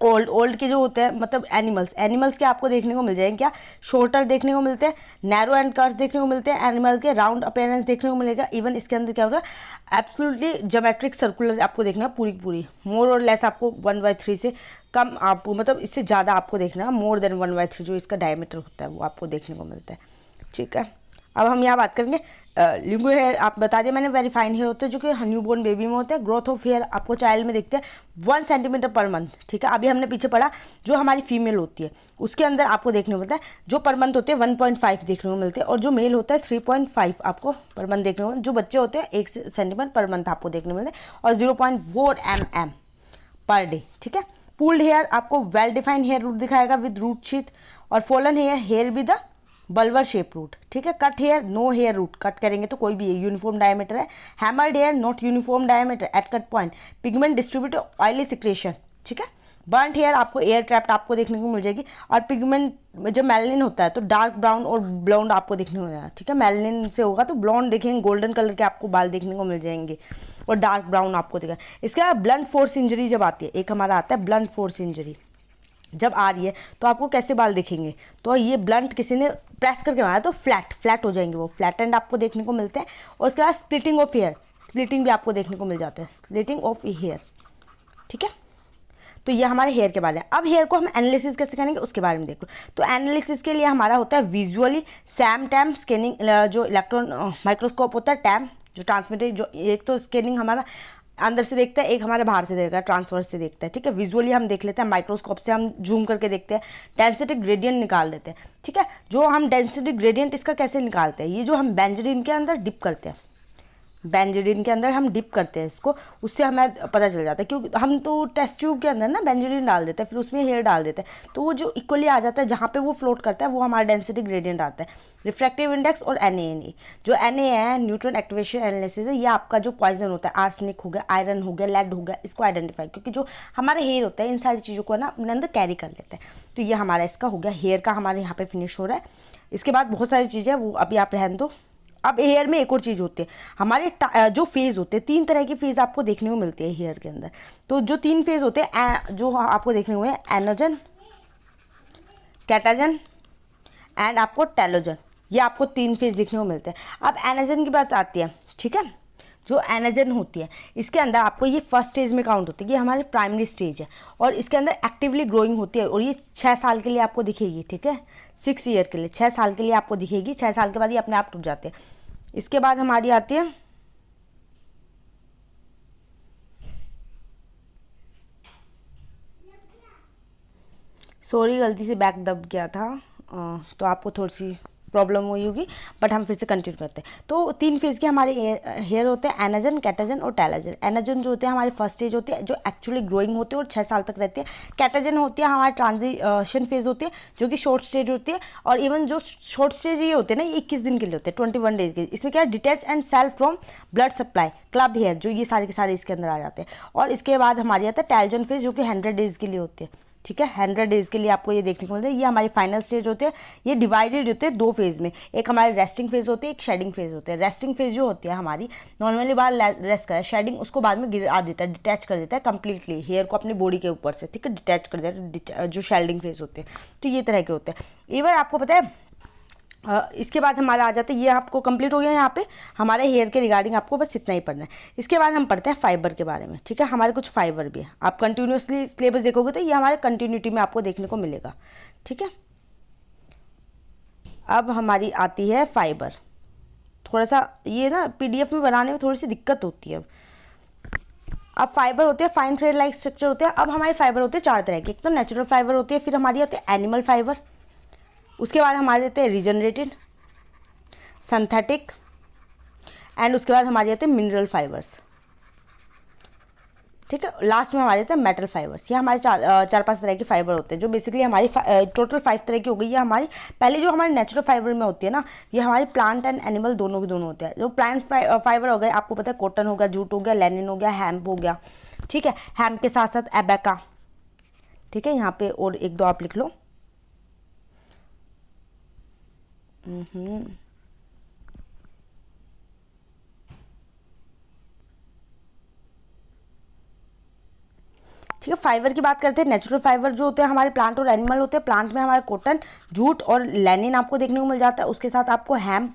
ओल्ड के जो होते हैं मतलब एनिमल्स के आपको देखने को मिल जाएंगे, क्या शॉर्टर देखने को मिलते हैं, नैरो एंड कर्व्स देखने को मिलते हैं, एनिमल के राउंड अपीयरेंस देखने को मिलेगा। इवन इसके अंदर क्या होगा, एब्सोल्युटली ज्योमेट्रिक सर्कुलर आपको देखना है, पूरी की पूरी, मोर और लेस आपको 1/3 से कम आपको, मतलब इससे ज़्यादा आपको देखना है, मोर देन 1/3 जो इसका डायमीटर होता है वो आपको देखने को मिलता है, ठीक है। अब हम यहाँ बात करेंगे लिंगो हेयर। आप बता दिए मैंने, वेरी फाइन हेयर होते हैं जो कि न्यूबॉर्न बेबी में होते हैं। ग्रोथ ऑफ हेयर आपको चाइल्ड में देखते हैं 1 सेंटीमीटर पर मंथ, ठीक है। अभी हमने पीछे पढ़ा जो हमारी फीमेल होती है उसके अंदर आपको देखने को मिलता है, जो पर मंथ होते हैं 1.5 देखने को मिलते हैं, और जो मेल होता है 3.5 आपको पर मंथ देखने को। जो बच्चे होते हैं 1 सेंटीमीटर पर मंथ आपको देखने को मिलते हैं, और 0.4 mm पर डे, ठीक है। पूल्ड हेयर आपको वेल डिफाइंड हेयर रूट दिखाएगा विद रूट शीथ, और fallen hair with the bulbar shape root, ठीक है। Cut hair no hair root, cut करेंगे तो कोई भी यूनिफॉर्म डायमीटर है। Hammered hair not uniform diameter at cut point, pigment distributed oily secretion, ठीक है। बर्न्ट हेयर आपको एयर ट्रैप्ड आपको देखने को मिल जाएगी, और पिगमेंट जो मेलानिन होता है तो डार्क ब्राउन और ब्लॉन्ड आपको देखने को मिलेगा, ठीक है। मेलानिन से होगा तो ब्लॉन्ड देखेंगे, गोल्डन कलर के आपको बाल देखने को मिल जाएंगे, और डार्क ब्राउन आपको दिखेगा। इसके बाद ब्लंट फोर्स इंजरी जब आती है, एक हमारा आता है ब्लंट फोर्स इंजरी जब आ रही है, तो आपको कैसे बाल दिखेंगे, तो ये ब्लंट किसी ने प्रेस करके मारा तो फ्लैट हो जाएंगे, वो फ्लैट एंड आपको देखने को मिलते हैं। और उसके बाद स्प्लिटिंग ऑफ हेयर, स्प्लिटिंग भी आपको देखने को मिल जाता है, स्प्लिटिंग ऑफ हेयर, ठीक है। तो ये हमारे हेयर के बारे में। अब हेयर को हम एनालिसिस कैसे करेंगे उसके बारे में देख लो। तो एनालिसिस के लिए हमारा होता है विजुअली सैम टैम स्कैनिंग, जो इलेक्ट्रॉन माइक्रोस्कोप होता है, टैम जो ट्रांसमिटेड, जो एक तो स्कैनिंग हमारा अंदर से देखता है, एक हमारे बाहर से देखता है, ट्रांसवर्स से देखता है, ठीक है। विजुअली हम देख लेते हैं, माइक्रोस्कोप से हम जूम करके देखते हैं, डेंसिटी ग्रेडियंट निकाल लेते हैं, ठीक है। जो हम डेंसिटी ग्रेडियंट इसका कैसे निकालते हैं, ये जो हम बेंजीन के अंदर डिप करते हैं, बेंजीन के अंदर हम डिप करते हैं इसको, उससे हमें पता चल जाता है। क्योंकि हम तो टेस्ट ट्यूब के अंदर ना बेंजीन डाल देते हैं, फिर उसमें हेयर डाल देते हैं, तो वो जो इक्वली आ जाता है, जहाँ पे वो फ्लोट करता है वो हमारा डेंसिटी ग्रेडियंट आता है। रिफ्रैक्टिव इंडेक्स और NaNe, जो Na है न्यूट्रॉन एक्टिवेशन एनालिसिस है, ये आपका जो पॉइजन होता है, आर्सेनिक हो गया, आयरन हो गया, लेड हो गया, इसको आइडेंटिफाई, क्योंकि जो हमारे हेयर होता है इन सारी चीज़ों को ना अपने अंदर कैरी कर लेते हैं। तो ये हमारा इसका हो गया, हेयर का हमारे यहाँ पे फिनिश हो रहा है। इसके बाद बहुत सारी चीज़ें वो अभी आप रहने दो। अब हेयर में एक और चीज़ होती है, हमारे जो फेज़ होते हैं, 3 तरह की फेज़ आपको देखने को मिलती है हेयर के अंदर। तो जो 3 फेज़ होते हैं जो आपको देखने को मिले, एनोजन, कैटाजन एंड आपको टेलोजन, ये आपको 3 फेज़ देखने को मिलते हैं। अब एनाजन की बात आती है, ठीक है। जो एनाजन होती है इसके अंदर आपको ये फर्स्ट स्टेज में काउंट होती है, ये हमारी प्राइमरी स्टेज है, और इसके अंदर एक्टिवली ग्रोइंग होती है, और ये 6 साल के लिए आपको दिखेगी, ठीक है। 6 ईयर के लिए, 6 साल के लिए आपको दिखेगी, 6 साल के बाद ये अपने आप टूट जाते हैं। इसके बाद हमारी आती है सॉरी गलती से बैक दब गया था, तो आपको थोड़ी सी प्रॉब्लम हुई होगी, बट हम फिर से कंटिन्यू करते हैं। तो 3 फेज़ के हमारे हेयर होते हैं, एनाजन, कैटाजन और टेलोजन। एनाजन जो होते हैं हमारे फर्स्ट स्टेज होते हैं, जो एक्चुअली ग्रोइंग होते हैं और 6 साल तक रहते हैं। कैटाजन होती है हमारे ट्रांजिशन फेज़ होती है, जो कि शॉर्ट स्टेज होती है, और इवन जो शॉर्ट स्टेज ये होते हैं ना, ये 21 दिन के लिए होते हैं, 21 डेज के। इसमें क्या है, detach and cell from blood supply, club hair, जो ये सारे के सारे इसके अंदर आ जाते हैं। और इसके बाद हमारी आता है टेलोजन फेज़, जो कि 100 डेज़ के लिए होते हैं, ठीक है। 100 डेज़ के लिए आपको ये देखने को मिलता है। ये हमारी फाइनल स्टेज होते हैं, ये डिवाइडेड होते हैं 2 फेज़ में, एक हमारे रेस्टिंग फेज़ होती है, एक शेडिंग फेज़ होते हैं। रेस्टिंग फेज़ जो होती है हमारी नॉर्मली बार रेस्ट करे, शेडिंग उसको बाद में गिरा देता है, डिटैच कर देता है कंप्लीटली हेयर को अपनी बॉडी के ऊपर से, ठीक है, डिटैच कर देता है, जो शेडिंग फेज़ होते हैं। तो ये तरह के होते हैं। इवन आपको पता है इसके बाद हमारा आ जाता है, ये आपको कंप्लीट हो गया यहाँ पे हमारे हेयर के रिगार्डिंग, आपको बस इतना ही पढ़ना है। इसके बाद हम पढ़ते हैं फाइबर के बारे में, ठीक है। हमारे कुछ फाइबर भी है, आप कंटिन्यूसली सिलेबस देखोगे तो ये हमारे कंटिन्यूटी में आपको देखने को मिलेगा, ठीक है। अब हमारी आती है फाइबर। थोड़ा सा ये ना PDF में बनाने में थोड़ी सी दिक्कत होती है। अब फाइबर होते हैं फाइन थ्रेड लाइक स्ट्रक्चर होते हैं। अब हमारे फाइबर होते हैं 4 तरह के, एक तो नेचुरल फाइबर होती है, फिर हमारी आती है एनिमल फाइबर, उसके बाद हमारे देते हैं रीजनरेटेड, सिंथेटिक, एंड उसके बाद हमारे आते हैं मिनरल फाइबर्स, ठीक है। लास्ट में हमारे आते हैं मेटल फाइबर्स। ये हमारे 4-5 तरह के फाइबर होते हैं, जो बेसिकली हमारी टोटल 5 तरह की हो गई है हमारी। पहले जो हमारे नेचुरल फाइबर में होती है ना, ये हमारी प्लांट एंड एनिमल दोनों के दोनों होते हैं। जो प्लांट फाइबर हो गए, आपको पता है कॉटन हो गया, जूट हो गया, लेनिन हो गया, हेम्प हो गया, ठीक है। हेम्प के साथ साथ एबेका, ठीक है। यहाँ पे और 1-2 आप लिख लो। ठीक है। फाइबर की बात करते हैं। नेचुरल फाइबर जो होते हैं हमारे प्लांट और एनिमल होते हैं। प्लांट में हमारे कॉटन, जूट और लेनिन आपको देखने को मिल जाता है। उसके साथ आपको हेम्प,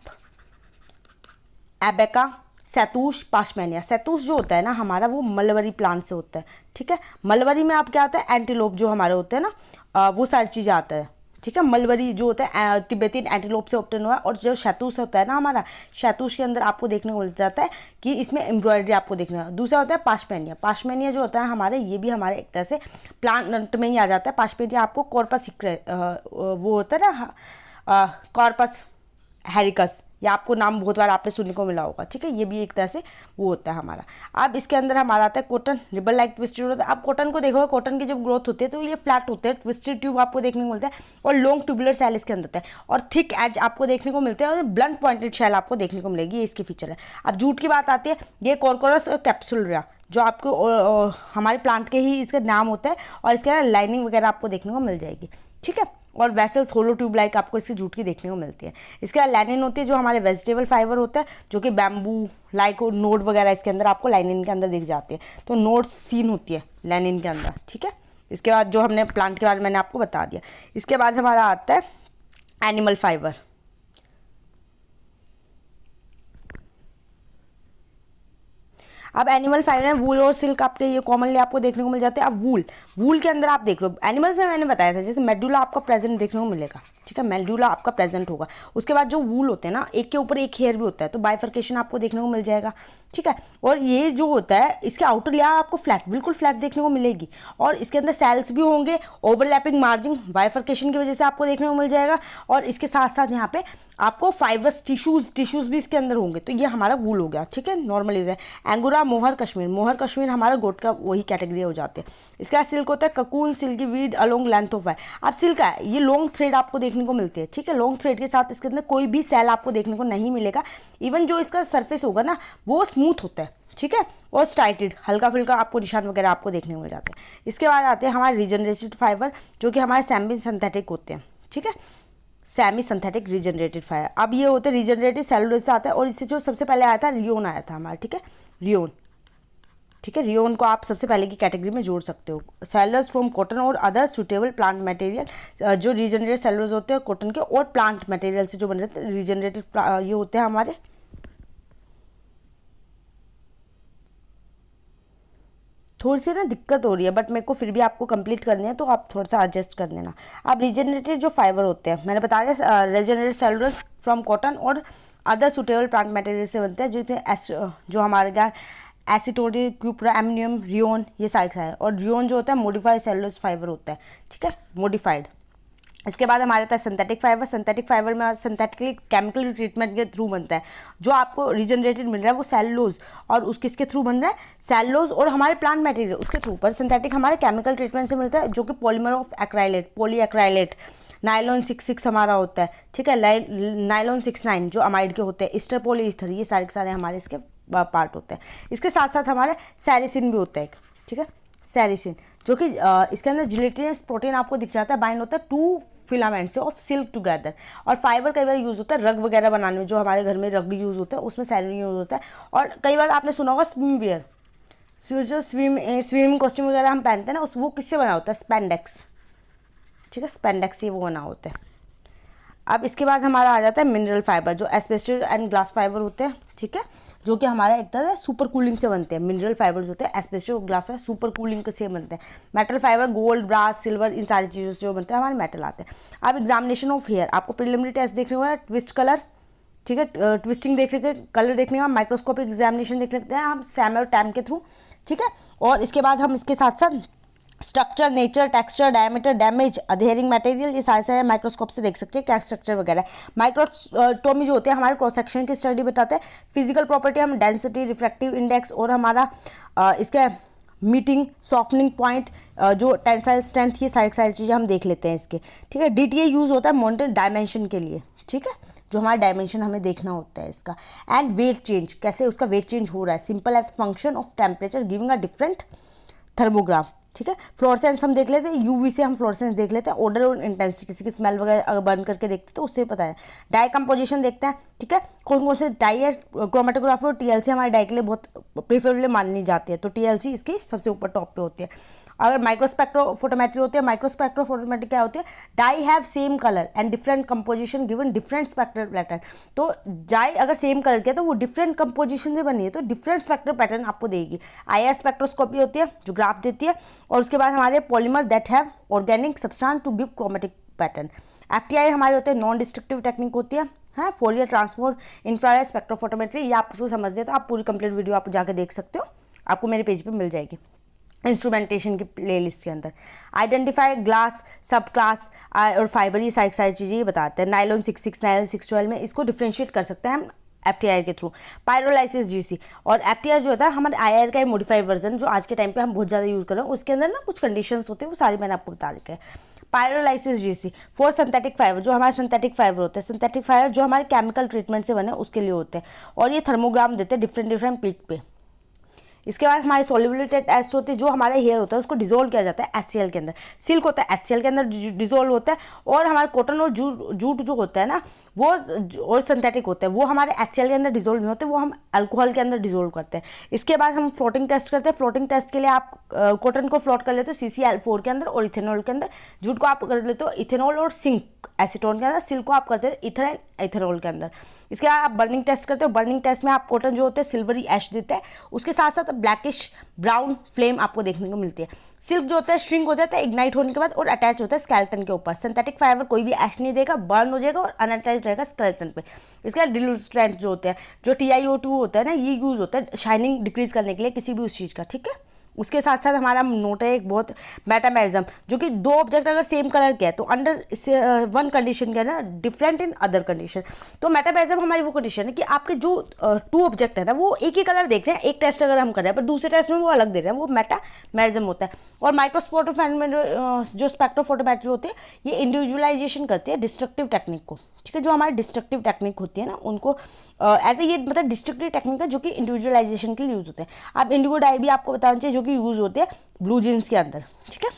एबेका, सैतूश, पाशमेनिया। सैतूश जो होता है ना हमारा, वो मलबरी प्लांट से होता है, ठीक है। मलबरी में आप क्या आता है, एंटीलोप जो हमारे होते हैं ना, वो सारी चीज़ें आता है, ठीक है। मलबरी जो होता है तिब्बतीन एंटीलोप से ऑब्टेन हुआ है। और जो शैतूश होता है ना हमारा, शैतूश के अंदर आपको देखने को मिल जाता है कि इसमें एम्ब्रॉयडरी आपको देखने को। दूसरा होता है पाशमेनिया। पाशमेनिया जो होता है हमारे, ये भी हमारे एक तरह से प्लांट में ही आ जाता है। पाशमेनिया आपको कॉर्पस वो होता है ना, कॉर्पस हेरिकस, या आपको नाम बहुत बार आपने सुनने को मिला होगा, ठीक है। ये भी एक तरह से वो होता है हमारा। अब इसके अंदर हमारा आता है कॉटन, रिबन लाइक ट्विस्टेड होता है। आप कॉटन को देखोगे, कॉटन की जब ग्रोथ होती है तो ये फ्लैट होते हैं, ट्विस्टेड ट्यूब आपको देखने को मिलता है, और लॉन्ग ट्यूबुलर सेल इसके अंदर होता है, और थिक एज आपको देखने को मिलते हैं, और ब्लंट पॉइंटेड शेल आपको देखने को मिलेगी, ये इसकी फीचर है। अब जूट की बात आती है, ये कॉर्कोरस और कैप्सुलरिया, जो आपको हमारे प्लांट के ही इसका नाम होता है, और इसके लाइनिंग वगैरह आपको देखने को मिल जाएगी, ठीक है। और वेसल्स होलो ट्यूब लाइक आपको इसकी जूट की देखने को मिलती है। इसके बाद लाइनिन होती है, जो हमारे वेजिटेबल फाइबर होता है, जो कि बैम्बू लाइक और नोड वगैरह इसके अंदर आपको लाइनिन के अंदर दिख जाती है। तो नोड्स सीन होती है लाइनिन के अंदर, ठीक है। इसके बाद जो हमने प्लांट के बारे में मैंने आपको बता दिया। इसके बाद हमारा आता है एनिमल फाइबर। अब एनिमल फाइबर में वूल और सिल्क आपके ये कॉमनली आपको देखने को मिल जाते हैं। अब वूल के अंदर आप देख लो, एनिमल्स में मैंने बताया था जैसे मेडुला आपका प्रेजेंट देखने को मिलेगा, ठीक है, मेडुला आपका प्रेजेंट होगा। उसके बाद जो वूल होते हैं ना, एक के ऊपर एक हेयर भी होता है, तो बाइफर्केशन आपको देखने को मिल जाएगा, ठीक है। और ये जो होता है इसके आउटर लेयर आपको फ्लैट, बिल्कुल फ्लैट देखने को मिलेगी, और इसके अंदर सेल्स भी होंगे, ओवरलैपिंग मार्जिन बाइफर्केशन की वजह से आपको देखने को मिल जाएगा। और इसके साथ साथ यहाँ पे आपको फाइबर्स टिश्यूज भी इसके अंदर होंगे। तो ये हमारा वूल हो गया, ठीक है, नॉर्मली है। एंगोरा, मोहर कश्मीर हमारा गोट का वही कैटेगरी हो जाते हैं। इसके बाद सिल्क होता है cocoon, silky weed along length of wire. अब सिल्क है, ये लॉन्ग थ्रेड आपको देखने को मिलती है, ठीक है। लॉन्ग थ्रेड के साथ इसके अंदर कोई भी सेल आपको देखने को नहीं मिलेगा। इवन जो इसका सरफेस होगा ना वो स्मूथ होता है, ठीक है, और स्ट्राइटेड, हल्का फुल्का आपको निशान वगैरह आपको देखने को मिल जाते हैं। इसके बाद आते हैं हमारे रिजनरेटेड फाइबर, जो कि हमारे सेमी सिंथेटिक होते हैं, ठीक है, सेमी सिंथेटिक रिजनरेटेड फाइबर। अब ये होते हैं रिजनरेटेड सेलुलोज से आता है, और इससे जो सबसे पहले आया था रियोन आया था हमारा, ठीक है, रियोन, ठीक है। रियोन को आप सबसे पहले की कैटेगरी में जोड़ सकते हो। सेलुलोज फ्रॉम कॉटन और अदर सुटेबल प्लांट मटेरियल, जो रिजनरेटेड सेलुलोज होते हैं कॉटन के और प्लांट मटेरियल से जो बने रहते हैं, रिजनरेटेड ये होते हैं हमारे। थोड़ी सी ना दिक्कत हो रही है, बट मेरे को फिर भी आपको कंप्लीट करनी है, तो आप थोड़ा सा एडजस्ट कर देना। अब रिजनरेटेड जो फाइबर होते हैं, मैंने बताया रिजनरेटेड सेलुलोज फ्रॉम कॉटन और अदर सुटेबल प्लांट मटेरियल से बनते हैं, जो हमारे क्या एसिटोडी, क्यूप्रा, एमनियम, रियोन, ये सारे है। और रियोन जो होता है मॉडिफाइड सेलुलोज फाइबर होता है, ठीक है, मॉडिफाइड। इसके बाद हमारे पास सिंथेटिक फाइबर। सिंथेटिक फाइबर में सिंथेटिकली केमिकल ट्रीटमेंट के थ्रू बनता है। जो आपको रिजनरेटेड मिल रहा है वो सेलुलोज, और उस किसके थ्रू बन रहा है, सेलुलोज और हमारे प्लांट मटेरियल उसके थ्रू। पर सिंथेटिक हमारे केमिकल ट्रीटमेंट से मिलता है, जो कि polymer of acrylate, poly acrylate, nylon 66 हमारा होता है, ठीक है, नाइलॉन 69 जो अमाइड के होते हैं, ईस्टर पॉलीईस्टर, ये सारे के सारे हमारे इसके पार्ट होते हैं। इसके साथ साथ हमारे सैरिसिन भी होता है एक, ठीक है, सैरिसिन, जो कि इसके अंदर जिलेटिनस प्रोटीन आपको दिख जाता है, बाइंड होता है two filaments of silk together. और फाइबर कई बार यूज़ होता है रग वगैरह बनाने में, जो हमारे घर में रग यूज़ होता है उसमें सैरिन यूज़ होता है। और कई बार आपने सुना होगा स्विम वियर, जो स्विमिंग कॉस्ट्यूम वगैरह हम पहनते हैं ना, वो किससे बना होता है, स्पेंडेक्स, ठीक है, स्पेंडेक्स से वो बना होता है। अब इसके बाद हमारा आ जाता है मिनरल फाइबर, जो एस्बेस्टस एंड ग्लास फाइबर होते हैं, ठीक है, जो कि हमारा एक तरह से सुपर कूलिंग से बनते हैं। मिनरल फाइबर्स होते हैं एस्बेस्टस और ग्लास फाइबर सुपर कूलिंग से बनते हैं। Metal fibre gold, brass, silver, इन सारी चीज़ों से जो बनते हैं हमारे मेटल आते हैं। अब एग्जामिनेशन ऑफ हेयर, आपको प्रिलिमिनरी टेस्ट देखने को है, ट्विस्ट कलर, ठीक है, ट्विस्टिंग देखने के, कलर देखने का, माइक्रोस्कोपिक एग्जामिनेशन देख लेते हैं हम सैम और टैम के थ्रू, ठीक है। और इसके बाद हम इसके साथ साथ structure, nature, texture, diameter, damage, adhering material, ये सारे सारे माइक्रोस्कोप से देख सकते हैं क्या स्ट्रक्चर वगैरह। माइक्रोटोमी जो होते हैं हमारे क्रॉस सेक्शन की स्टडी बताते हैं। फिजिकल प्रॉपर्टी हम डेंसिटी, रिफ्रैक्टिव इंडेक्स और हमारा इसका मीटिंग, सॉफ्टनिंग पॉइंट, जो टेंसाइल स्ट्रेंथ, ये सारी चीज़ें हम देख लेते हैं इसके, ठीक है। DTA यूज़ होता है मॉनिटर डायमेंशन के लिए, ठीक है, जो हमारा डायमेंशन हमें देखना होता है इसका। एंड वेट चेंज, कैसे उसका वेट चेंज हो रहा है, simple as function of temperature giving a different thermograph, ठीक है। फ्लोरेसेंस हम देख लेते हैं, UV से हम फ्लोरेसेंस देख लेते हैं, ऑर्डर और इंटेंसिटी, किसी की स्मेल वगैरह अगर बर्न करके देखते हैं तो उससे पता है। डाई कंपोजिशन देखते हैं, ठीक है, कौन कौन से डाई है, क्रोमेटोग्राफी और TLC हमारे डाई के लिए बहुत प्रेफरेबल मानी जाती है, तो TLC इसकी सबसे ऊपर टॉप पे होती है। अगर माइक्रोस्पेक्ट्रोफोटोमेट्री होती है, माइक्रोस्पेक्ट्रोफोटोमेट्री क्या होती है, dye have same colour and different composition given different spectral pattern. तो डाई अगर सेम कलर की है तो वो डिफरेंट कंपोजिशन से बनी है, तो डिफरेंट स्पेक्ट्रल पैटर्न आपको देगी। IR स्पेक्ट्रोस्कोपी होती है जो ग्राफ देती है। और उसके बाद हमारे polymer that have organic substance to give chromatic pattern. FTI हमारे होते हैं नॉन डिस्ट्रक्टिव टेक्निक होती है, हाँ, फोरियर ट्रांसफॉर्म, इंफ्रारेड स्पेक्ट्रोफोटोमेट्री, ये आप उसको समझ दे तो आप पूरी कंप्लीट वीडियो आप जाकर देख सकते हो, आपको मेरे पेज पे मिल जाएगी इंस्ट्रूमेंटेशन की प्लेलिस्ट के अंदर। आइडेंटिफाई ग्लास, सब क्लास और फाइबर, ये सारी चीज़ें ये बताते हैं। नाइलॉन 66, नाइलॉन 612 में इसको डिफ्रेंशिएट कर सकते हैं हम FTI के थ्रू। पायरोलाइसिस GC और FTI जो होता है हमारे IR का मॉडिफाइड वर्जन, जो आज के टाइम पे हम बहुत ज़्यादा यूज़ कर रहे हैं, उसके अंदर ना कुछ कंडीशंस होते हैं, वो सारी मैंने आपको बता रखे हैं। Pyrolysis GC for synthetic fibre, जो हमारे सिंथेटिक फाइबर होते हैं, सिंथेटिक फाइबर जो हमारे केमिकल ट्रीटमेंट से बने उसके लिए होते हैं, और ये थर्मोग्राम देते हैं डिफरेंट पीक पे। इसके बाद हमारी सोल्युबिलिटी टेस्ट होती है, जो हमारा हेयर होता है उसको डिसोल्व किया जाता है HCl के अंदर। सिल्क होता है HCl के अंदर डिसोल्व होता है, और हमारे कॉटन और जूट जो होता है ना वो और सिंथेटिक होता है, वो हमारे HCl के अंदर डिसोल्व नहीं होते, वो हम अल्कोहल के अंदर डिसोल्व करते हैं। इसके बाद हम फ्लोटिंग टेस्ट करते हैं। फ्लोटिंग टेस्ट के लिए आप कॉटन को फ्लोट कर लेते हो CCl4 के अंदर और इथेनॉल के अंदर। जूट को आप कर लेते हो इथेनॉल और सिंक एसीटोन के अंदर। सिल्क को आप करते हैं इथर एंड एथेनॉल के अंदर। इसके बाद आप बर्निंग टेस्ट करते हो, बर्निंग टेस्ट में आप कॉटन जो होते हैं सिल्वरी ऐश देते हैं, उसके साथ साथ ब्लैकिश ब्राउन फ्लेम आपको देखने को मिलती है। सिल्क जो होता है श्रिंक हो जाता है इग्नाइट होने के बाद और अटैच होता है स्केलेटन के ऊपर। सिंथेटिक फाइबर कोई भी ऐश नहीं देगा, बर्न हो जाएगा और अनअटैच रहेगा स्केलेटन पे। इसके बाद डिलूस्ट्रेंट जो होते हैं, जो TiO2 होता है ना, ये यूज़ होता है शाइनिंग डिक्रीज करने के लिए किसी भी उस चीज़ का, ठीक है। उसके साथ साथ हमारा नोट है एक बहुत मेटामेरिज्म, जो कि दो ऑब्जेक्ट अगर सेम कलर के है तो अंडर वन कंडीशन के है ना, डिफरेंट इन अदर कंडीशन। तो मेटामेरिज्म हमारी वो कंडीशन है कि आपके जो टू ऑब्जेक्ट है ना वो एक ही कलर देख रहे हैं, एक टेस्ट अगर हम कर रहे हैं पर दूसरे टेस्ट में वो अलग दे रहे हैं, वो मेटामेरिज्म होता है। और माइक्रोस्पोटोफोटोमेट्री जो स्पेक्ट्रोफोटोमेट्री होती है, ये इंडिविजुअलाइजेशन करती है डिस्ट्रक्टिव टेक्निक को, ठीक है। जो हमारी डिस्ट्रक्टिव टेक्निक होती है ना उनको ऐसे ये मतलब डिस्ट्रक्टिव टेक्निक है जो कि इंडिविजुअलाइजेशन के लिए यूज़ होते हैं। अब इंडिगो डाई भी आपको बताना चाहिए जो कि यूज़ होते हैं ब्लू जीन्स के अंदर, ठीक है।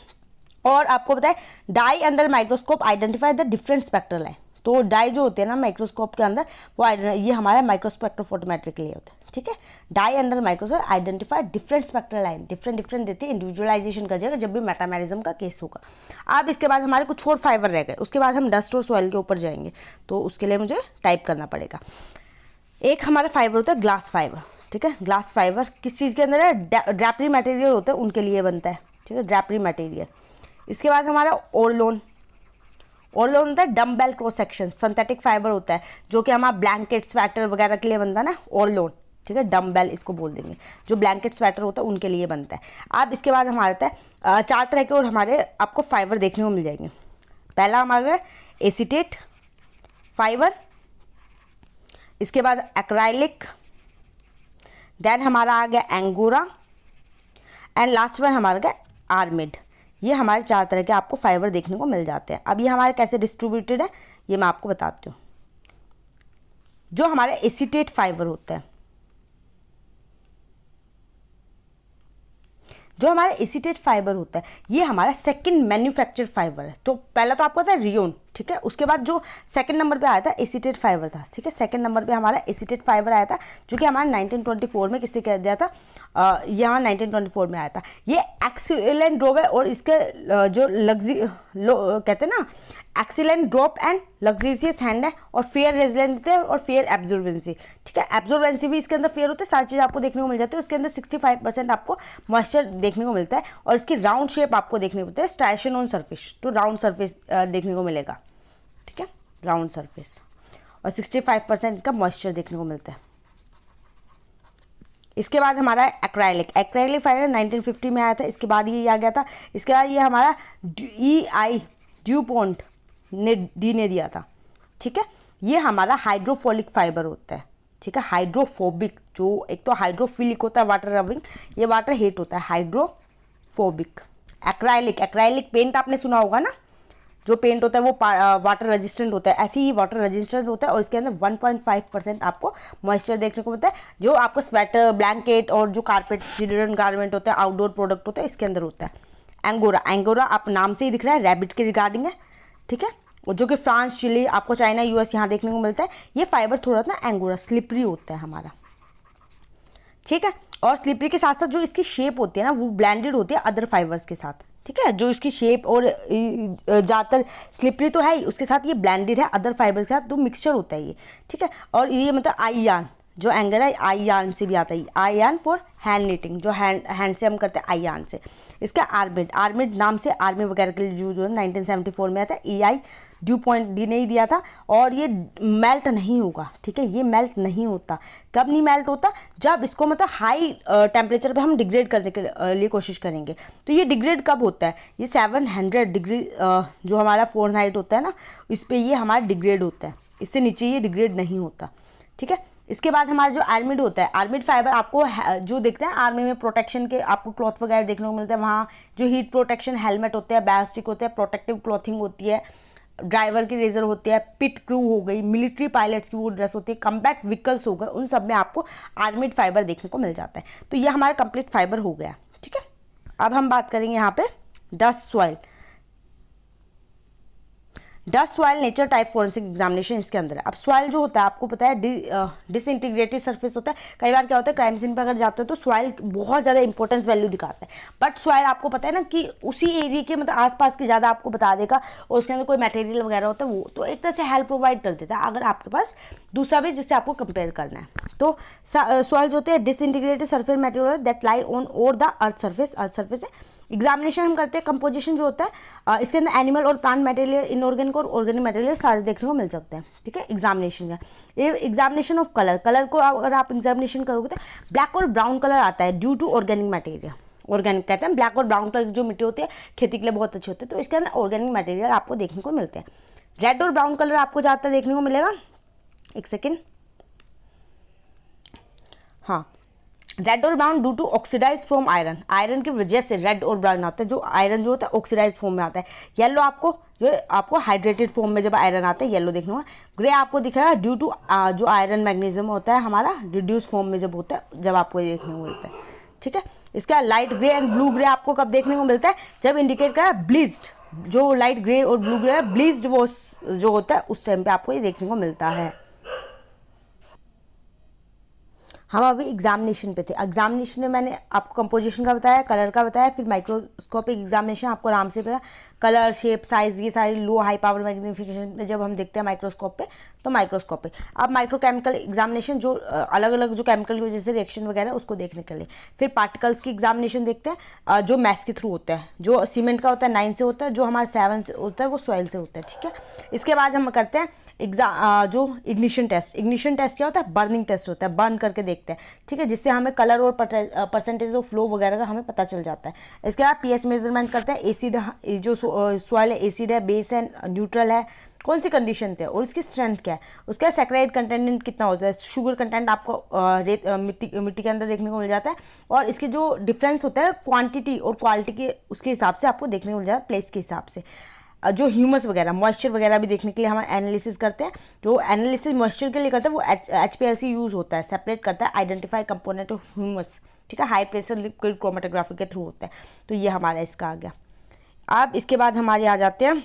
और आपको पता है dye under microscope identify the different spectral line. तो डाई जो होते हैं ना माइक्रोस्कोप के अंदर वो ये हमारा माइक्रोस्पेक्ट्रोफोटोमेट्री के लिए होता है, ठीक है। Dye under microscope identify different spectral line, different देती है, इंडिविजुअलाइजेशन कर जाएगा जब भी मेटामेरिज्म का केस होगा। अब इसके बाद हमारे कुछ और फाइबर रह गए, उसके बाद हम डस्ट और सॉइल के ऊपर जाएंगे, तो उसके लिए मुझे टाइप करना पड़ेगा। एक हमारा फाइबर होता है ग्लास फाइबर, ठीक है। ग्लास फाइबर किस चीज़ के अंदर है, ड्रैपरी मटेरियल होता है उनके लिए बनता है, ठीक है, ड्रैपरी मटेरियल। इसके बाद हमारा ओरलोन होता है dumbbell cross section, synthetic fibre होता है जो कि हमारा ब्लैंकेट स्वेटर वगैरह के लिए बनता है ना, ओरलोन, ठीक है। डम्बेल इसको बोल देंगे, जो ब्लैंकेट स्वेटर होता है उनके लिए बनता है। अब इसके बाद हमारे होता है 4 तरह के और हमारे आपको फाइबर देखने को मिल जाएंगे। पहला हमारा एसीटेट फाइबर, इसके बाद एक्राइलिक, देन हमारा आ गया एंगोरा एंड लास्ट वन हमारा गया आर्मिड। ये हमारे 4 तरह के आपको फाइबर देखने को मिल जाते हैं। अब ये हमारे कैसे डिस्ट्रीब्यूटेड है ये मैं आपको बताती हूँ। जो हमारा एसीटेट फाइबर होता है, जो हमारा एसीटेट फाइबर होता है ये हमारा सेकंड मैन्युफैक्चर्ड फाइबर है। तो पहला तो आपको था रियोन, ठीक है, उसके बाद जो सेकंड नंबर पे आया था एसीटेट फाइबर था, ठीक है। सेकंड नंबर पे हमारा एसीटेट फाइबर आया था जो कि हमारा 1924 में किसने कह दिया था, ये हमारा 1924 में आया था। ये एक्सीलेंट ड्रॉप है और इसके जो कहते हैं ना excellent drop and luxurious hand है और फेयर रेजिलेंट है और फेयर एब्जॉर्बेंसी, ठीक है। एब्जॉर्बेंसी भी इसके अंदर फेयर होते हैं, सारी चीज़ आपको देखने को मिल जाती है। उसके अंदर 65% आपको मॉइस्चर देखने को मिलता है और इसकी राउंड शेप आपको देखने को मिलता है, स्ट्राइशन ऑन सरफेस, तो राउंड सरफेस देखने को मिलेगा, ठीक है, राउंड सरफेस। और 65% इसका मॉइस्चर देखने को मिलता है। इसके बाद हमारा एक्राइलिक फाइबर 1950 में आया था, इसके बाद ये आ गया था। इसके बाद ये हमारा EI ड्यूपॉन्ट ने दिया था, ठीक है। ये हमारा हाइड्रोफोलिक फाइबर होता है, ठीक है, हाइड्रोफोबिक। जो एक तो हाइड्रोफिलिक होता है वाटर लविंग, ये वाटर हेट होता है, हाइड्रोफोबिक। एक्राइलिक पेंट आपने सुना होगा ना, जो पेंट होता है वो वाटर रेजिस्टेंट होता है, ऐसे ही वाटर रेजिस्टेंट होता है और इसके अंदर 1.5% आपको मॉइस्चर देखने को मिलता है। जो आपको स्वेटर, ब्लैंकेट और जो कारपेट, चिल्ड्रन गारमेंट होता है, आउटडोर प्रोडक्ट होता है, इसके अंदर होता है। एंगोरा आप नाम से ही दिख रहा है, रैबिट के रिगार्डिंग है, ठीक है। और जो कि फ्रांस, चिली, आपको चाइना, US यहाँ देखने को मिलता है। ये फाइबर थोड़ा ना एंगोरा स्लिपरी होता है हमारा, ठीक है। और स्लिपरी के साथ साथ जो इसकी शेप होती है ना वो ब्लेंडेड होती है अदर फाइबर्स के साथ, ठीक है। जो इसकी शेप और ज़्यादातर स्लिपरी तो है ही, उसके साथ ये ब्लेंडेड है अदर फाइबर्स के साथ, तो मिक्सचर होता है ये, ठीक है। और ये मतलब आई यार्न, जो एंगल है आई यार्न से भी आता है, आई यार्न फॉर हैंड नीटिंग, जो हैंड से हम करते हैं आई यार्न से। इसका आर्मिड नाम से आर्मी वगैरह के लिए यूज हुआ, 1974 में आता है। EI ड्यूपॉन्ट ने दिया था और ये मेल्ट नहीं होगा, ठीक है। ये मेल्ट नहीं होता, कब नहीं मेल्ट होता, जब इसको मतलब हाई टेम्परेचर पे हम डिग्रेड करने के लिए कोशिश करेंगे। तो ये डिग्रेड कब होता है, ये 700 डिग्री जो हमारा फ़ारेनहाइट होता है ना, इस पर ये हमारा डिग्रेड होता है, इससे नीचे ये डिग्रेड नहीं होता, ठीक है। इसके बाद हमारा जो आर्मिड होता है, आर्मिड फाइबर आपको जो देखते हैं आर्मी में प्रोटेक्शन के आपको क्लॉथ वगैरह देखने को मिलता है, वहाँ जो हीट प्रोटेक्शन हेलमेट होते हैं, बैलिस्टिक होते हैं, प्रोटेक्टिव क्लॉथिंग होती है, ड्राइवर की रेजर होती है, पिट क्रू हो गई, मिलिट्री पायलट्स की वो ड्रेस होती है, कम्बैट व्हीकल्स हो गए, उन सब में आपको आर्मिड फाइबर देखने को मिल जाता है। तो ये हमारा कंप्लीट फाइबर हो गया, ठीक है। अब हम बात करेंगे यहाँ पे dust soil. Dust soil nature type forensic examination इसके अंदर है। अब सॉइल जो होता है आपको पता है डिसइंटीग्रेटेड सरफेस होता है। कई बार क्या होता है क्राइम सीन पर अगर जाते हो तो सॉइल बहुत ज़्यादा इंपॉर्टेंस वैल्यू दिखाता है, बट सॉइल आपको पता है ना कि उसी एरिया के मतलब आसपास की ज़्यादा आपको बता देगा, और उसके अंदर कोई मटेरियल वगैरह होता है वो तो एक तरह से हेल्प प्रोवाइड कर देता है अगर आपके पास दूसरा भी जिससे आपको कंपेयर करना है। तो सॉइल जो होते हैं disintegrated surface material that lie on और द अर्थ सरफेस है। एग्जामिनेशन हम करते हैं कंपोजिशन जो होता है इसके अंदर एनिमल और प्लांट मटेरियल, इनऑर्गेनिक और ऑर्गेनिक मटेरियल सारे देखने को मिल सकते हैं। ठीक है, एग्जामिनेशन का ये एग्जामिनेशन ऑफ कलर को अगर आप एग्जामिनेशन करोगे तो ब्लैक और ब्राउन कलर आता है due to organic material. Organic कहते हैं ब्लैक और ब्राउन कलर की जो मिट्टी होती है खेती के लिए बहुत अच्छी होती है, तो इसके अंदर ऑर्गेनिक मटेरियल आपको देखने को मिलते हैं। रेड और ब्राउन कलर आपको ज़्यादातर देखने को मिलेगा। एक सेकेंड, हाँ, रेड और brown due to oxidise from iron, iron की वजह से रेड और ब्राउन आता है, जो आयरन जो होता है ऑक्सीडाइज फॉर्म में आता है। येलो आपको हाइड्रेटेड फॉर्म में जब आयरन आता है येलो देखने को। ग्रे आपको दिखेगा ड्यू टू जो आयरन मैग्नीशियम होता है हमारा रिड्यूस फॉर्म में जब होता है, जब आपको ये देखने को मिलता है। ठीक है, इसका light grey and blue grey आपको कब देखने को मिलता है, जब इंडिकेट करा ब्लीच्ड, जो लाइट ग्रे और ब्लू ग्रे है ब्लीच्ड वो जो होता है उस टाइम पे आपको ये देखने को मिलता है। हम अभी एग्जामिनेशन पे थे। एग्जामिनेशन में मैंने आपको कंपोजिशन का बताया, कलर का बताया, फिर माइक्रोस्कोपिक एग्जामिनेशन आपको आराम से पता, कलर शेप साइज ये सारी लो हाई पावर मैग्नीफिकेशन में जब हम देखते हैं माइक्रोस्कोप पे तो माइक्रोस्कोप पे। अब माइक्रोकेमिकल एग्जामिनेशन जो अलग अलग जो केमिकल की वजह से रिएक्शन वगैरह उसको देखने के लिए। फिर पार्टिकल्स की एग्जामिनेशन देखते हैं जो मैथ्स के थ्रू होता है, जो सीमेंट का होता है 9 से होता है, जो हमारा 7 से होता है वो सॉइल से होता है। ठीक है, इसके बाद हम करते हैं जो इग्निशन टेस्ट। इग्निशन टेस्ट क्या होता है, बर्निंग टेस्ट होता है, बर्न करके देखते हैं। ठीक है, जिससे हमें कलर और परसेंटेज ऑफ फ्लो वगैरह का हमें पता चल जाता है। इसके बाद पीएच मेजरमेंट करते हैं, एसिड जो सॉइल है एसिड है, बेस है, न्यूट्रल है, कौन सी कंडीशन थे और उसकी स्ट्रेंथ क्या है। उसका सैकराइड कंटेंट कितना होता है, शुगर कंटेंट आपको मिट्टी के अंदर देखने को मिल जाता है, और इसके जो डिफरेंस होता है क्वांटिटी और क्वालिटी के उसके हिसाब से आपको देखने को मिल जाता है, प्लेस के हिसाब से। जो ह्यूमस वगैरह मॉइस्चर वगैरह भी देखने के लिए हम एनालिसिस करते हैं। जो एनालिसिस मॉइस्चर के लिए करते हैं वो HPLC यूज़ होता है, सेपरेट करता है आइडेंटिफाई कंपोनेंट ऑफ ह्यूमस। ठीक है, हाई प्रेशर लिक्विड क्रोमेटोग्राफी के थ्रू होता है। तो ये हमारा इसका आ गया। अब इसके बाद हमारे आ जाते हैं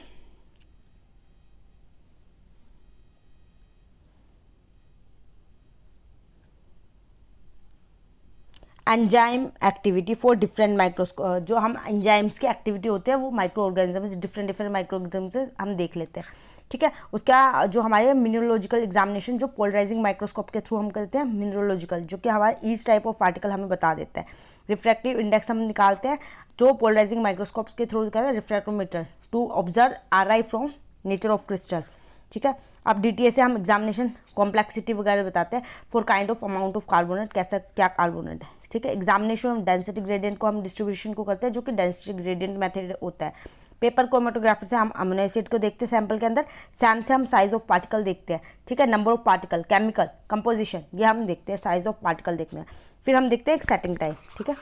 enzyme activity for different microscope. जो हम एंजाइम्स की एक्टिविटी होते हैं वो micro organisms different micro organisms हम देख लेते हैं। ठीक है, उसका जो हमारे मिनरलोजिकल एग्जामिनेशन जो पोलराइजिंग माइक्रोस्कोप के थ्रू हम करते हैं मिनरलोजिकल, जो कि हमारा ईच टाइप ऑफ पार्टिकल हमें बता देता है। रिफ्रैक्टिव इंडेक्स हम निकालते हैं जो पोलराइजिंग माइक्रोस्कोप के थ्रू कहते हैं refractometer to observe RI from nature of crystal. ठीक है, अब DTA से हम एग्जामिनेशन कॉम्प्लेक्सिटी वगैरह बताते हैं for kind of amount of carbonate, कैसा क्या कार्बोनेट है। ठीक है, एग्जामिनेशन ऑफ डेंसिटी ग्रेडियंट को हम डिस्ट्रीब्यूशन को करते हैं जो कि डेंसिटी ग्रेडियंट मेथड होता है। पेपर क्रोमेटोग्राफी से हम अमीनो एसिड को देखते हैं सैंपल के अंदर। सैम से हम साइज ऑफ पार्टिकल देखते हैं। ठीक है, number of particle, chemical composition ये हम देखते हैं, साइज ऑफ पार्टिकल देखते हैं। फिर हम देखते हैं एक सेटिंग टाइम। ठीक है,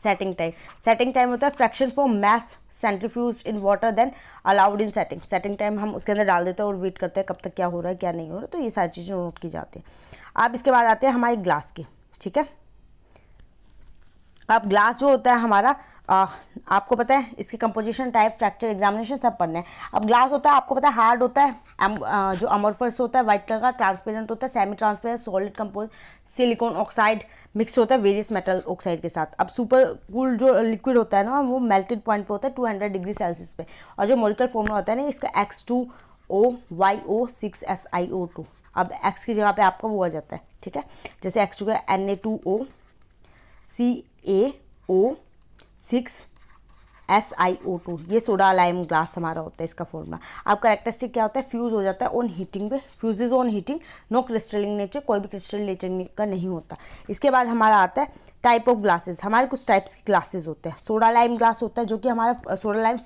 सेटिंग टाइम होता है fraction for mass centrifuge in water then allowed in setting. Setting time हम उसके अंदर डाल देते हैं और वेट करते हैं कब तक क्या हो रहा है क्या नहीं हो रहा है, तो ये सारी चीज़ें नोट की जाती है। अब इसके बाद आते हैं हमारे ग्लास की। ठीक है, अब ग्लास जो होता है हमारा आपको पता है इसके कंपोजिशन टाइप फ्रैक्चर एग्जामिनेशन सब पढ़ना है। अब ग्लास होता है आपको पता है हार्ड होता है, जो अमोर्फस होता है वाइट कलर का, ट्रांसपेरेंट होता है, semi transparent, solid compose, silicon oxide mix होता है वेरियस मेटल ऑक्साइड के साथ। अब सुपर कूल जो लिक्विड होता है ना वो मेल्टेड पॉइंट पे होता है 200 डिग्री सेल्सियस पे, और जो मोलिकुलर फॉर्मूला होता है ना इसका X2OYO6SiO2। अब X की जगह पे आपका वो आ जाता है। ठीक है, जैसे X2 का Na2O6SiO2, ये सोडा लाइम ग्लास हमारा होता है इसका फॉर्मूला। अब कैरेक्टरिस्टिक क्या होता है, फ्यूज हो जाता है ऑन हीटिंग पे, fuses on heating, no crystalline nature, कोई भी क्रिस्टल नेचर का नहीं होता। इसके बाद हमारा आता है टाइप ऑफ ग्लासेस। हमारे कुछ टाइप्स की ग्लासेस होते हैं। सोडा लाइम ग्लास होता है जो कि हमारा सोडा लाइम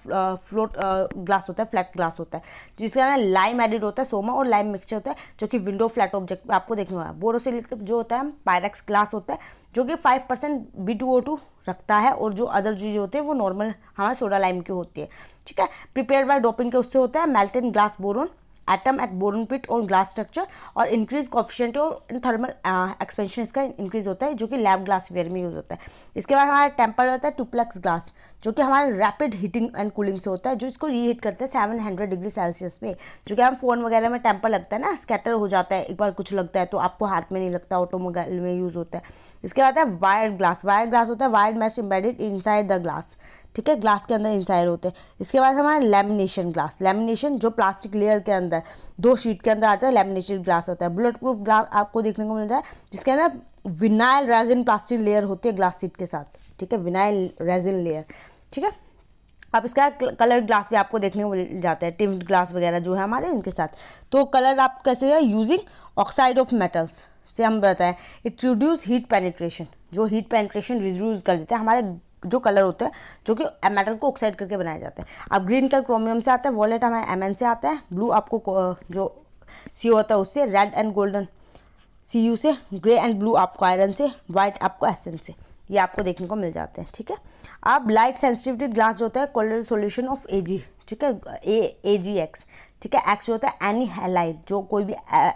फ्लोट ग्लास होता है, फ्लैट ग्लास होता है जिसके अंदर लाइम एडिड होता है, सोमा और लाइम मिक्सचर होता है, जो कि विंडो फ्लैट ऑब्जेक्ट पे आपको देखने वाला। बोरोसिलिकेट जो होता है पायरेक्स ग्लास होता है जो कि 5% B2O2 रखता है, और जो अदर चीज़ें होती है वो नॉर्मल हमारे सोडा लाइम की होती है। ठीक है, प्रिपेयर बाय डोपिंग के उससे होता है melted glass boron, atom at boron pit और ग्लास स्ट्रक्चर, और इंक्रीज कोफिशिएंट और थर्मल एक्सपेंशन इसका इंक्रीज होता है, जो कि लैब ग्लास वेयर में यूज होता है। इसके बाद हमारा टेम्पर होता है टूप्लेक्स ग्लास, जो कि हमारा रैपिड हीटिंग एंड कूलिंग से होता है, जो इसको रीहीट करते हैं 700 डिग्री सेल्सियस पे। जो कि हम फ़ोन वगैरह में टेम्पर लगता है ना, स्कैटर हो जाता है एक बार कुछ लगता है तो आपको हाथ में नहीं लगता, ऑटोमोबाइल में यूज़ होता है। इसके बाद है वायर्ड ग्लास। वायर्ड ग्लास होता है wired mesh embedded inside the glass, ठीक है, ग्लास के अंदर इंसाइड होते हैं। इसके बाद हमारा लैमिनेशन ग्लास। लैमिनेशन जो प्लास्टिक लेयर के अंदर 2 शीट के अंदर आता है, लैमिनेटेड ग्लास होता है। बुलेट प्रूफ ग्लास आपको देखने को मिलता है, जिसके अंदर विनाइल रेजिन प्लास्टिक लेयर होती है ग्लास शीट के साथ, ठीक है, विनाइल रेजिन लेयर, ठीक है। अब इसका कलर ग्लास भी आपको देखने को मिल जाता है, टिम्ड ग्लास वगैरह जो है हमारे इनके साथ। तो कलर आप कैसे है, यूजिंग ऑक्साइड ऑफ मेटल्स से हम बताएं, इट रिड्यूस हीट पेनिट्रेशन, जो हीट पेनिट्रेशन रिड्यूस कर देते हैं हमारे जो कलर होते हैं, जो कि मेटल को ऑक्साइड करके बनाए जाते हैं। अब ग्रीन कलर क्रोमियम से आता है, वॉयलेट हमारे एमएन से आता है, ब्लू आपको जो सी होता है उससे, रेड एंड गोल्डन सीयू से, ग्रे एंड ब्लू आपको आयरन से, वाइट आपको एसएन से, ये आपको देखने को मिल जाते हैं, ठीक है। अब लाइट सेंसिटिविटी ग्लास जो होता है कोलोइडल सॉल्यूशन ऑफ एजी, ठीक है, AgX, ठीक है। एक्स जो होता है एनी हैलाइड, जो कोई भी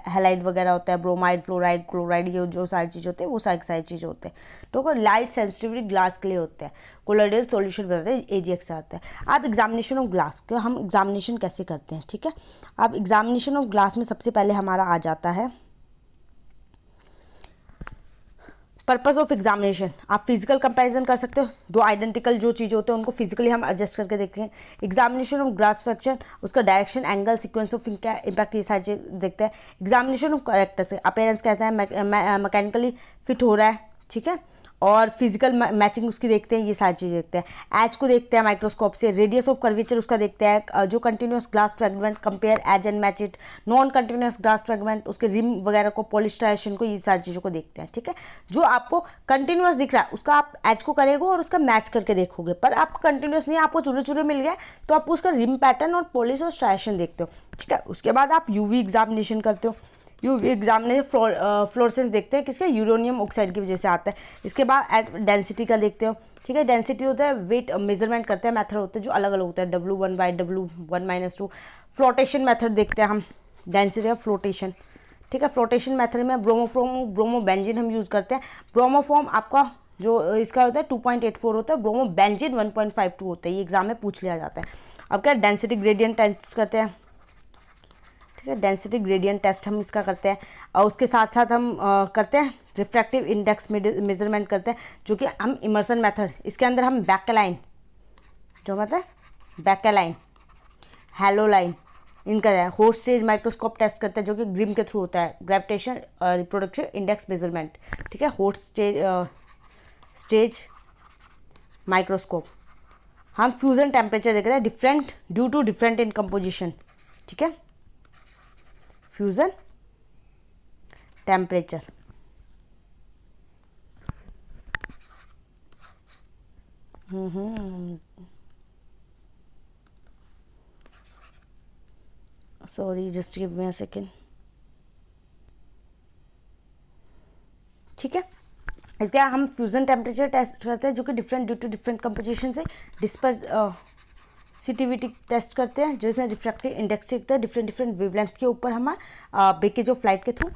हैलाइड वगैरह होता है, ब्रोमाइड, फ्लोराइड, क्लोराइड, ये जो सारी चीज़ होते हैं वो सारी चीज़ होते हैं, तो लाइट सेंसिटिविटी ग्लास के लिए होते हैं, कोलोइडल सॉल्यूशन बताते हैं, AgX से आता है। अब एग्जामिनेशन ऑफ ग्लास के हम एग्जामिनेशन कैसे करते हैं, ठीक है। अब एग्जामिनेशन ऑफ ग्लास में सबसे पहले हमारा आ जाता है पर्पस ऑफ एग्जामिनेशन। आप फिजिकल कंपैरिजन कर सकते हो, 2 आइडेंटिकल जो चीज़ होते हैं उनको फिजिकली हम एडजस्ट करके देखते हैं। एग्जामिनेशन ऑफ ग्लास फ्रैक्चर, उसका direction, angle, sequence of impact, ये सारी चीज़ देखते हैं। एग्जामिनेशन ऑफ कैरेक्टर्स, अपीयरेंस कहते हैं, मैकेनिकली फिट हो रहा है, ठीक है, और फिजिकल मैचिंग उसकी देखते हैं, ये सारी चीज़ देखते हैं। एज को देखते हैं माइक्रोस्कोप से, रेडियस ऑफ कर्वेचर उसका देखते हैं, जो continuous glass fragment compare edge and match it, non continuous glass fragment उसके रिम वगैरह को, पॉलिस्टाइरेशन को, ये सारी चीज़ों को देखते हैं, ठीक है। जो आपको कंटिन्यूस दिख रहा है उसका आप एज को करेगा और उसका मैच करके देखोगे, पर आपको कंटिन्यूस नहीं, आपको चूरे चूरे मिल गए तो आप उसका रिम पैटर्न और पॉलिश और स्ट्राइशन देखते हो, ठीक है। उसके बाद आप यूवी एग्जामिनेशन करते हो, यूवी एग्जामिनेशन फ्लोरेसेंस देखते हैं, किसके, यूरेनियम ऑक्साइड की वजह से आता है। इसके बाद डेंसिटी का देखते हो, ठीक है। डेंसिटी होता है वेट मेजरमेंट करते हैं, मेथड होते हैं जो अलग अलग होता है, W1 by W1 - 2। Flotation method देखते हैं हम, डेंसिटी ऑफ फ्लोटेशन, ठीक है। फ्लोटेशन मेथड में ब्रोमोबेंजीन हम यूज़ करते हैं। ब्रोमोफॉर्म आपका जो इसका होता है 2.84 होता है, ब्रोमोबेंजीन 1.52 होता है, ये एग्जाम में पूछ लिया जाता है। अब क्या डेंसिटी ग्रेडियंट टेस्ट करते हैं, ठीक है, डेंसिटी ग्रेडियंट टेस्ट हम इसका करते हैं, और उसके साथ साथ हम करते हैं रिफ्रैक्टिव इंडेक्स मेजरमेंट करते हैं, जो कि हम इमर्सन मेथड, इसके अंदर हम बैकलाइन, जो मतलब बैकलाइन, हेलो लाइन, इनका है। होस्ट स्टेज माइक्रोस्कोप टेस्ट करते हैं, जो कि ग्रिम के थ्रू होता है, ग्रेविटेशन रिप्रोडक्शन इंडेक्स मेजरमेंट, ठीक है। होस्ट स्टेज माइक्रोस्कोप हम फ्यूजन टेम्परेचर देखते हैं, different due to different in composition, ठीक है, fusion temperature. Sorry, just give me a second, ठीक है। इसके हम फ्यूजन टेम्परेचर टेस्ट करते हैं, जो कि different due to different composition से। डिस्पर्सिटिविटी टेस्ट करते हैं, जो इसमें रिफ्रैक्टिव इंडेक्स देखते हैं, डिफरेंट वेवलेंथ के ऊपर हम ब्रेकेज ऑफ लाइट के थ्रू।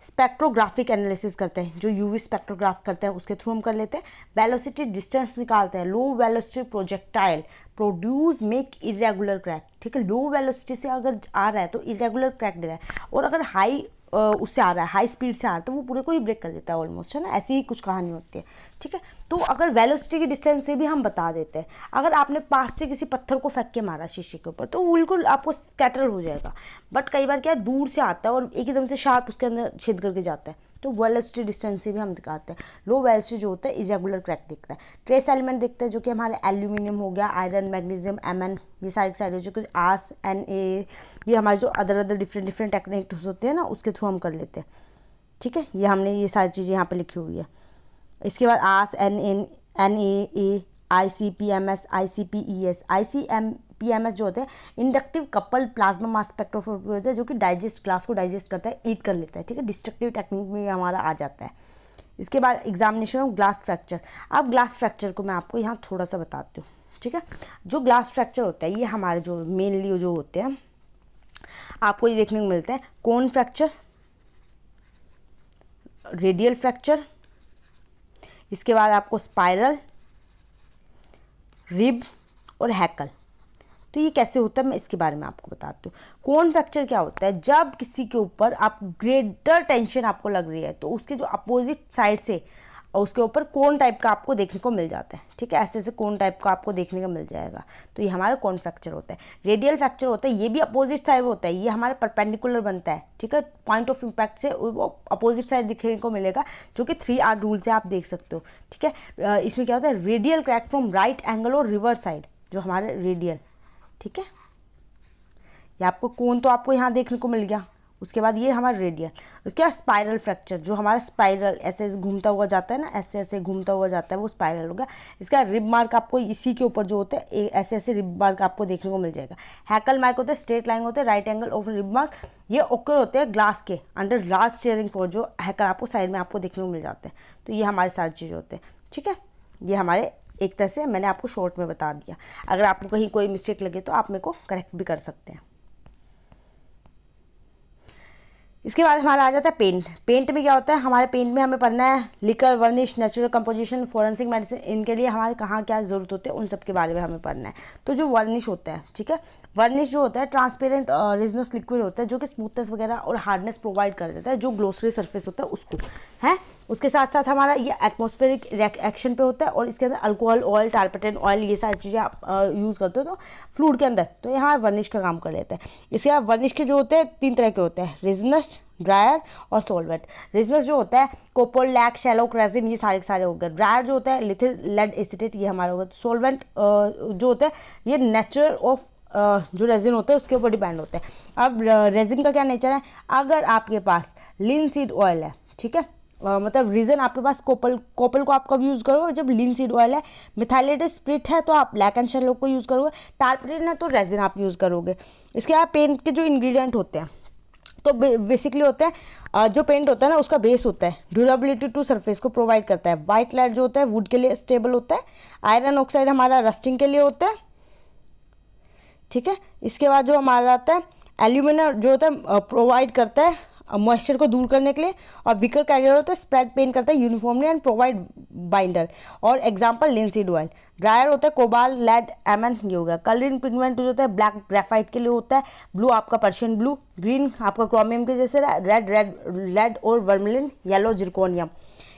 स्पेक्ट्रोग्राफिक एनालिसिस करते हैं, जो यूवी स्पेक्ट्रोग्राफ करते हैं उसके थ्रू हम कर लेते हैं। वेलोसिटी डिस्टेंस निकालते हैं, low velocity projectile produce make irregular crack, ठीक है। लो वेलोसिटी से अगर आ रहा है तो इरेगुलर क्रैक दे रहा है, और अगर हाई उससे आ रहा है, हाई स्पीड से आ रहा है, तो वो पूरे को ही ब्रेक कर देता है ऑलमोस्ट, है ना। ऐसी ही कुछ कहानी होती है, ठीक है। तो अगर वेलोसिटी की डिस्टेंस से भी हम बता देते हैं, अगर आपने पास से किसी पत्थर को फेंक के मारा शीशे के ऊपर तो वो बिल्कुल आपको स्कैटर हो जाएगा, बट कई बार क्या है, दूर से आता है और एकदम से शार्प उसके अंदर छेद करके जाता है, तो वेलोसिटी डिस्टेंस से भी हम दिखाते हैं। लो वेलोसिटी जो होता है इरेगुलर क्रैक दिखता है। ट्रेस एलिमेंट देखते हैं, जो कि हमारे एल्यूमिनियम हो गया, आयरन, मैग्नीशियम, Mn, ये सारे जो कि आस, Na, ये हमारे जो अदर डिफरेंट टेक्निक्स होते हैं ना, उसके थ्रू हम कर लेते हैं, ठीक है। ये हमने ये सारी चीज़ें यहाँ पे लिखी हुई है। इसके बाद आस, Na, ICP-MS, ICP-ES, ICP-MS जो होते हैं inductive couple plasma mass spectroscopy होता है, जो कि डाइजेस्ट ग्लास को डाइजेस्ट करता है, ईट कर लेता है, ठीक है। डिस्ट्रक्टिव टेक्निक में हमारा आ जाता है। इसके बाद एग्जामिनेशन ऑफ ग्लास फ्रैक्चर। अब ग्लास फ्रैक्चर को मैं आपको यहाँ थोड़ा सा बताती हूँ, ठीक है। जो ग्लास फ्रैक्चर होता है ये हमारे जो मेनली जो होते हैं आपको ये देखने को मिलते हैं कोन फ्रैक्चर, रेडियल फ्रैक्चर, इसके बाद आपको स्पाइरल, रिब और हैकल। तो ये कैसे होता है मैं इसके बारे में आपको बताती हूँ। कोन फ्रैक्चर क्या होता है, जब किसी के ऊपर आप ग्रेटर टेंशन आपको लग रही है तो उसके जो अपोजिट साइड से उसके ऊपर कोन टाइप का आपको देखने को मिल जाता है, ठीक है, ऐसे ऐसे कोन टाइप का आपको देखने को मिल जाएगा। तो ये हमारा कोन फ्रैक्चर होता है। रेडियल फ्रैक्चर होता है, ये भी अपोजिट साइड होता है, ये हमारा परपेंडिकुलर बनता है, ठीक है, पॉइंट ऑफ इम्पैक्ट से वो अपोजिट साइड दिखने को मिलेगा, जो कि 3R रूल से आप देख सकते हो, ठीक है। इसमें क्या होता है, radial crack from right angle और रिवर्स साइड, जो हमारे रेडियल, ठीक है। ये आपको कोन तो आपको यहाँ देखने को मिल गया, उसके बाद ये हमारा रेडियल। उसके बाद स्पाइरल फ्रैक्चर, जो हमारा स्पाइरल ऐसे घूमता हुआ जाता है ना, ऐसे ऐसे घूमता हुआ जाता है, वो स्पाइरल हो गया। इसका रिब मार्क आपको इसी के ऊपर जो होता है ऐसे ऐसे रिब मार्क आपको देखने को मिल जाएगा। हैकल मार्क होता है, स्ट्रेट लाइन होते हैं, right angle of rib mark, ये ओकर होते हैं ग्लास के अंडर लार्ज स्टीयरिंग फोर्स, जो हैकल आपको साइड में आपको देखने को मिल जाते हैं। तो ये हमारे सारी चीज़ें होते हैं, ठीक है। ये हमारे एक तरह से मैंने आपको शॉर्ट में बता दिया। अगर आपको कहीं कोई मिस्टेक लगे तो आप मेरे को करेक्ट भी कर सकते हैं। इसके बाद हमारा आ जाता है पेंट। पेंट में क्या होता है, हमारे पेंट में हमें पढ़ना है liquor, वर्निश, natural composition, forensic medicine, इनके लिए हमारे कहाँ क्या ज़रूरत होती है, उन सब के बारे में हमें पढ़ना है। तो जो वर्निश होता है, ठीक है, वर्निश जो होता है ट्रांसपेरेंट रेजिनस लिक्विड होता है, जो कि स्मूथनेस वगैरह और हार्डनेस प्रोवाइड कर देता है, जो ग्लोसरी सरफेस होता है उसको है। उसके साथ साथ हमारा ये एटमॉस्फेरिक एक्शन पे होता है, और इसके अंदर अल्कोहल, ऑयल, टारपेटेन ऑयल, ये सारी चीज़ें आप यूज़ करते हो तो फ्लूइड के अंदर, तो ये हमारा वर्निश का काम कर लेता है। इसके बाद वर्निश के जो होते हैं 3 तरह के होते हैं, रेजिनस, ड्रायर और सोलवेंट। रेजिनस जो होता है कोपर, लैक, शैलोक, रेजिन, ये सारे के सारे हो गए। ड्रायर जो होता है लिथिल, लेड एसिटेट, ये हमारा होगा। सोलवेंट जो होता है ये नेचर ऑफ जो रेजिन होता है उसके ऊपर डिपेंड होता है। अब रेजिन का क्या नेचर है, अगर आपके पास लिनसीड ऑयल है, ठीक है, मतलब रीज़न आपके पास कोपल को आप कब यूज़ करोगे, जब लिनसीड ऑयल है। मिथाइलेटेड स्प्रिट है तो आप ब्लैक एंड शैलोक को यूज़ करोगे। टारपेटिन है तो रेजिन आप यूज़ करोगे। इसके बाद पेंट के जो इंग्रेडिएंट होते हैं तो बेसिकली होते हैं, जो पेंट होता है ना उसका बेस होता है ड्यूरेबिलिटी टू सरफेस को प्रोवाइड करता है। वाइट लाइट जो होता है वुड के लिए स्टेबल होता है। आयरन ऑक्साइड हमारा रस्टिंग के लिए होता है, ठीक है। इसके बाद जो हमारा आता है एल्यूमिनियम जो होता है प्रोवाइड करता है मॉइस्चर को दूर करने के लिए। और विकर कैरियर होता है स्प्रेड पेंट करता है यूनिफॉर्मली एंड प्रोवाइड बाइंडर। और एग्जांपल लिनसीड ऑयल। ड्रायर होता है कोबाल, लेड, एमन, ये हो गया। कलरिंग पिगमेंट जो होता है ब्लैक ग्रेफाइट के लिए होता है। ब्लू आपका पर्शियन ब्लू, ग्रीन आपका क्रोमियम के जैसे, रेड लेड और वर्मिलिन, येलो जिरकोनियम।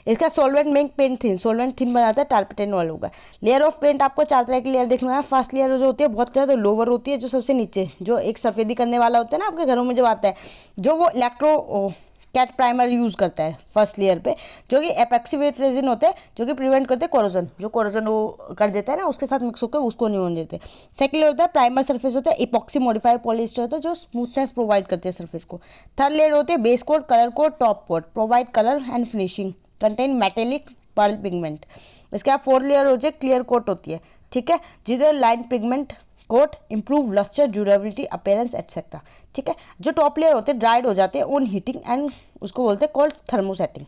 इसका solvent make paint thin, solvent thin बनाता है टारपेटिन ऑयल होगा। लेयर ऑफ पेंट आपको 4 तरह की लेयर देखना है। फर्स्ट लेयर जो होती है बहुत ज़्यादा लोअर होती है, जो सबसे नीचे जो एक सफ़ेदी करने वाला होता है ना आपके घरों में जब आता है, जो वो इलेक्ट्रो कैट प्राइमर यूज़ करता है फर्स्ट लेयर पे, जो कि एपॉक्सी बेस्ड रेजिन होते हैं, जो कि प्रिवेंट करते हैं कोरोजन, जो कोरोजन वो कर देता है ना उसके साथ मिक्स होकर उसको नहीं होने देते। सेकंड लेयर होता है प्राइमर सरफेस होता है, इपॉक्सी मॉडिफाइड पॉलिएस्टर होता है, जो स्मूथनेस प्रोवाइड करते हैं सरफेस को। थर्ड लेयर होते हैं base coat, colour coat, top coat, provide colour and finishing, contain metallic pearl pigment. इसके बाद फोर्थ लेयर हो जाए क्लियर कोट होती है, ठीक है, जिधर line pigment coat, improve lustre, durability, appearance etcetera, ठीक है। जो टॉप लेयर होते हैं ड्राइड हो जाते हैं ऑन हीटिंग एंड उसको बोलते हैं कोल्ड थर्मोसेटिंग।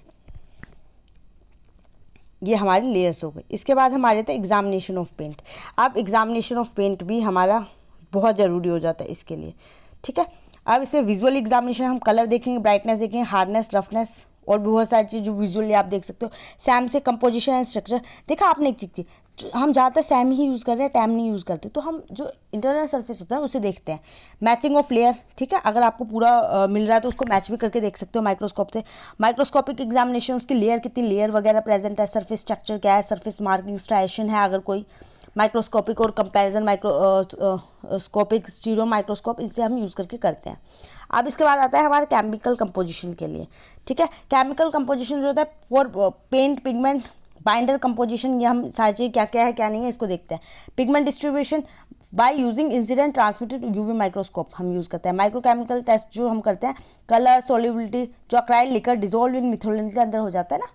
ये हमारी लेयर्स हो गई। इसके बाद हमारे थे एग्जामिनेशन ऑफ पेंट। अब एग्जामिनेशन ऑफ पेंट भी हमारा बहुत ज़रूरी हो जाता है इसके लिए, ठीक है। अब इसे विजुअल एग्जामिनेशन हम कलर देखेंगे, ब्राइटनेस देखेंगे, हार्डनेस, रफनेस और भी बहुत सारी चीज़ जो विजुअली आप देख सकते हो। सैम से कंपोजिशन एंड स्ट्रक्चर। देखा आपने एक चीज़, हम ज़्यादातर सैम ही यूज़ कर रहे हैं, टैम नहीं यूज़ करते, तो हम जो इंटरनल सरफेस होता है उसे देखते हैं। मैचिंग ऑफ लेयर, ठीक है, अगर आपको पूरा मिल रहा है तो उसको मैच भी करके देख सकते हो माइक्रोस्कोप से। माइक्रोस्कोपिक एग्जामिनेशन, उसकी लेयर कितनी लेयर वगैरह प्रेजेंट है, सरफेस स्ट्रक्चर क्या है, सरफेस मार्किंग स्ट्राइशन है अगर कोई। माइक्रोस्कोपिक और कंपैरिजन माइक्रोस्कोपिक, स्टीरियो माइक्रोस्कोप, इनसे हम यूज़ करके करते हैं। अब इसके बाद आता है हमारे केमिकल कंपोजिशन के लिए, ठीक है। केमिकल कंपोजिशन जो होता है for paint, pigment, binder composition, ये हम सारी चीज़ क्या क्या है क्या नहीं है इसको देखते हैं। Pigment distribution by using incident transmitted UV microscope हम यूज़ करते हैं। माइक्रोकेमिकल टेस्ट जो हम करते हैं, कलर, सोल्युबिलिटी, जो अक्राइल लिकर डिजोल्व इन मिथोलिन के अंदर हो जाता है ना,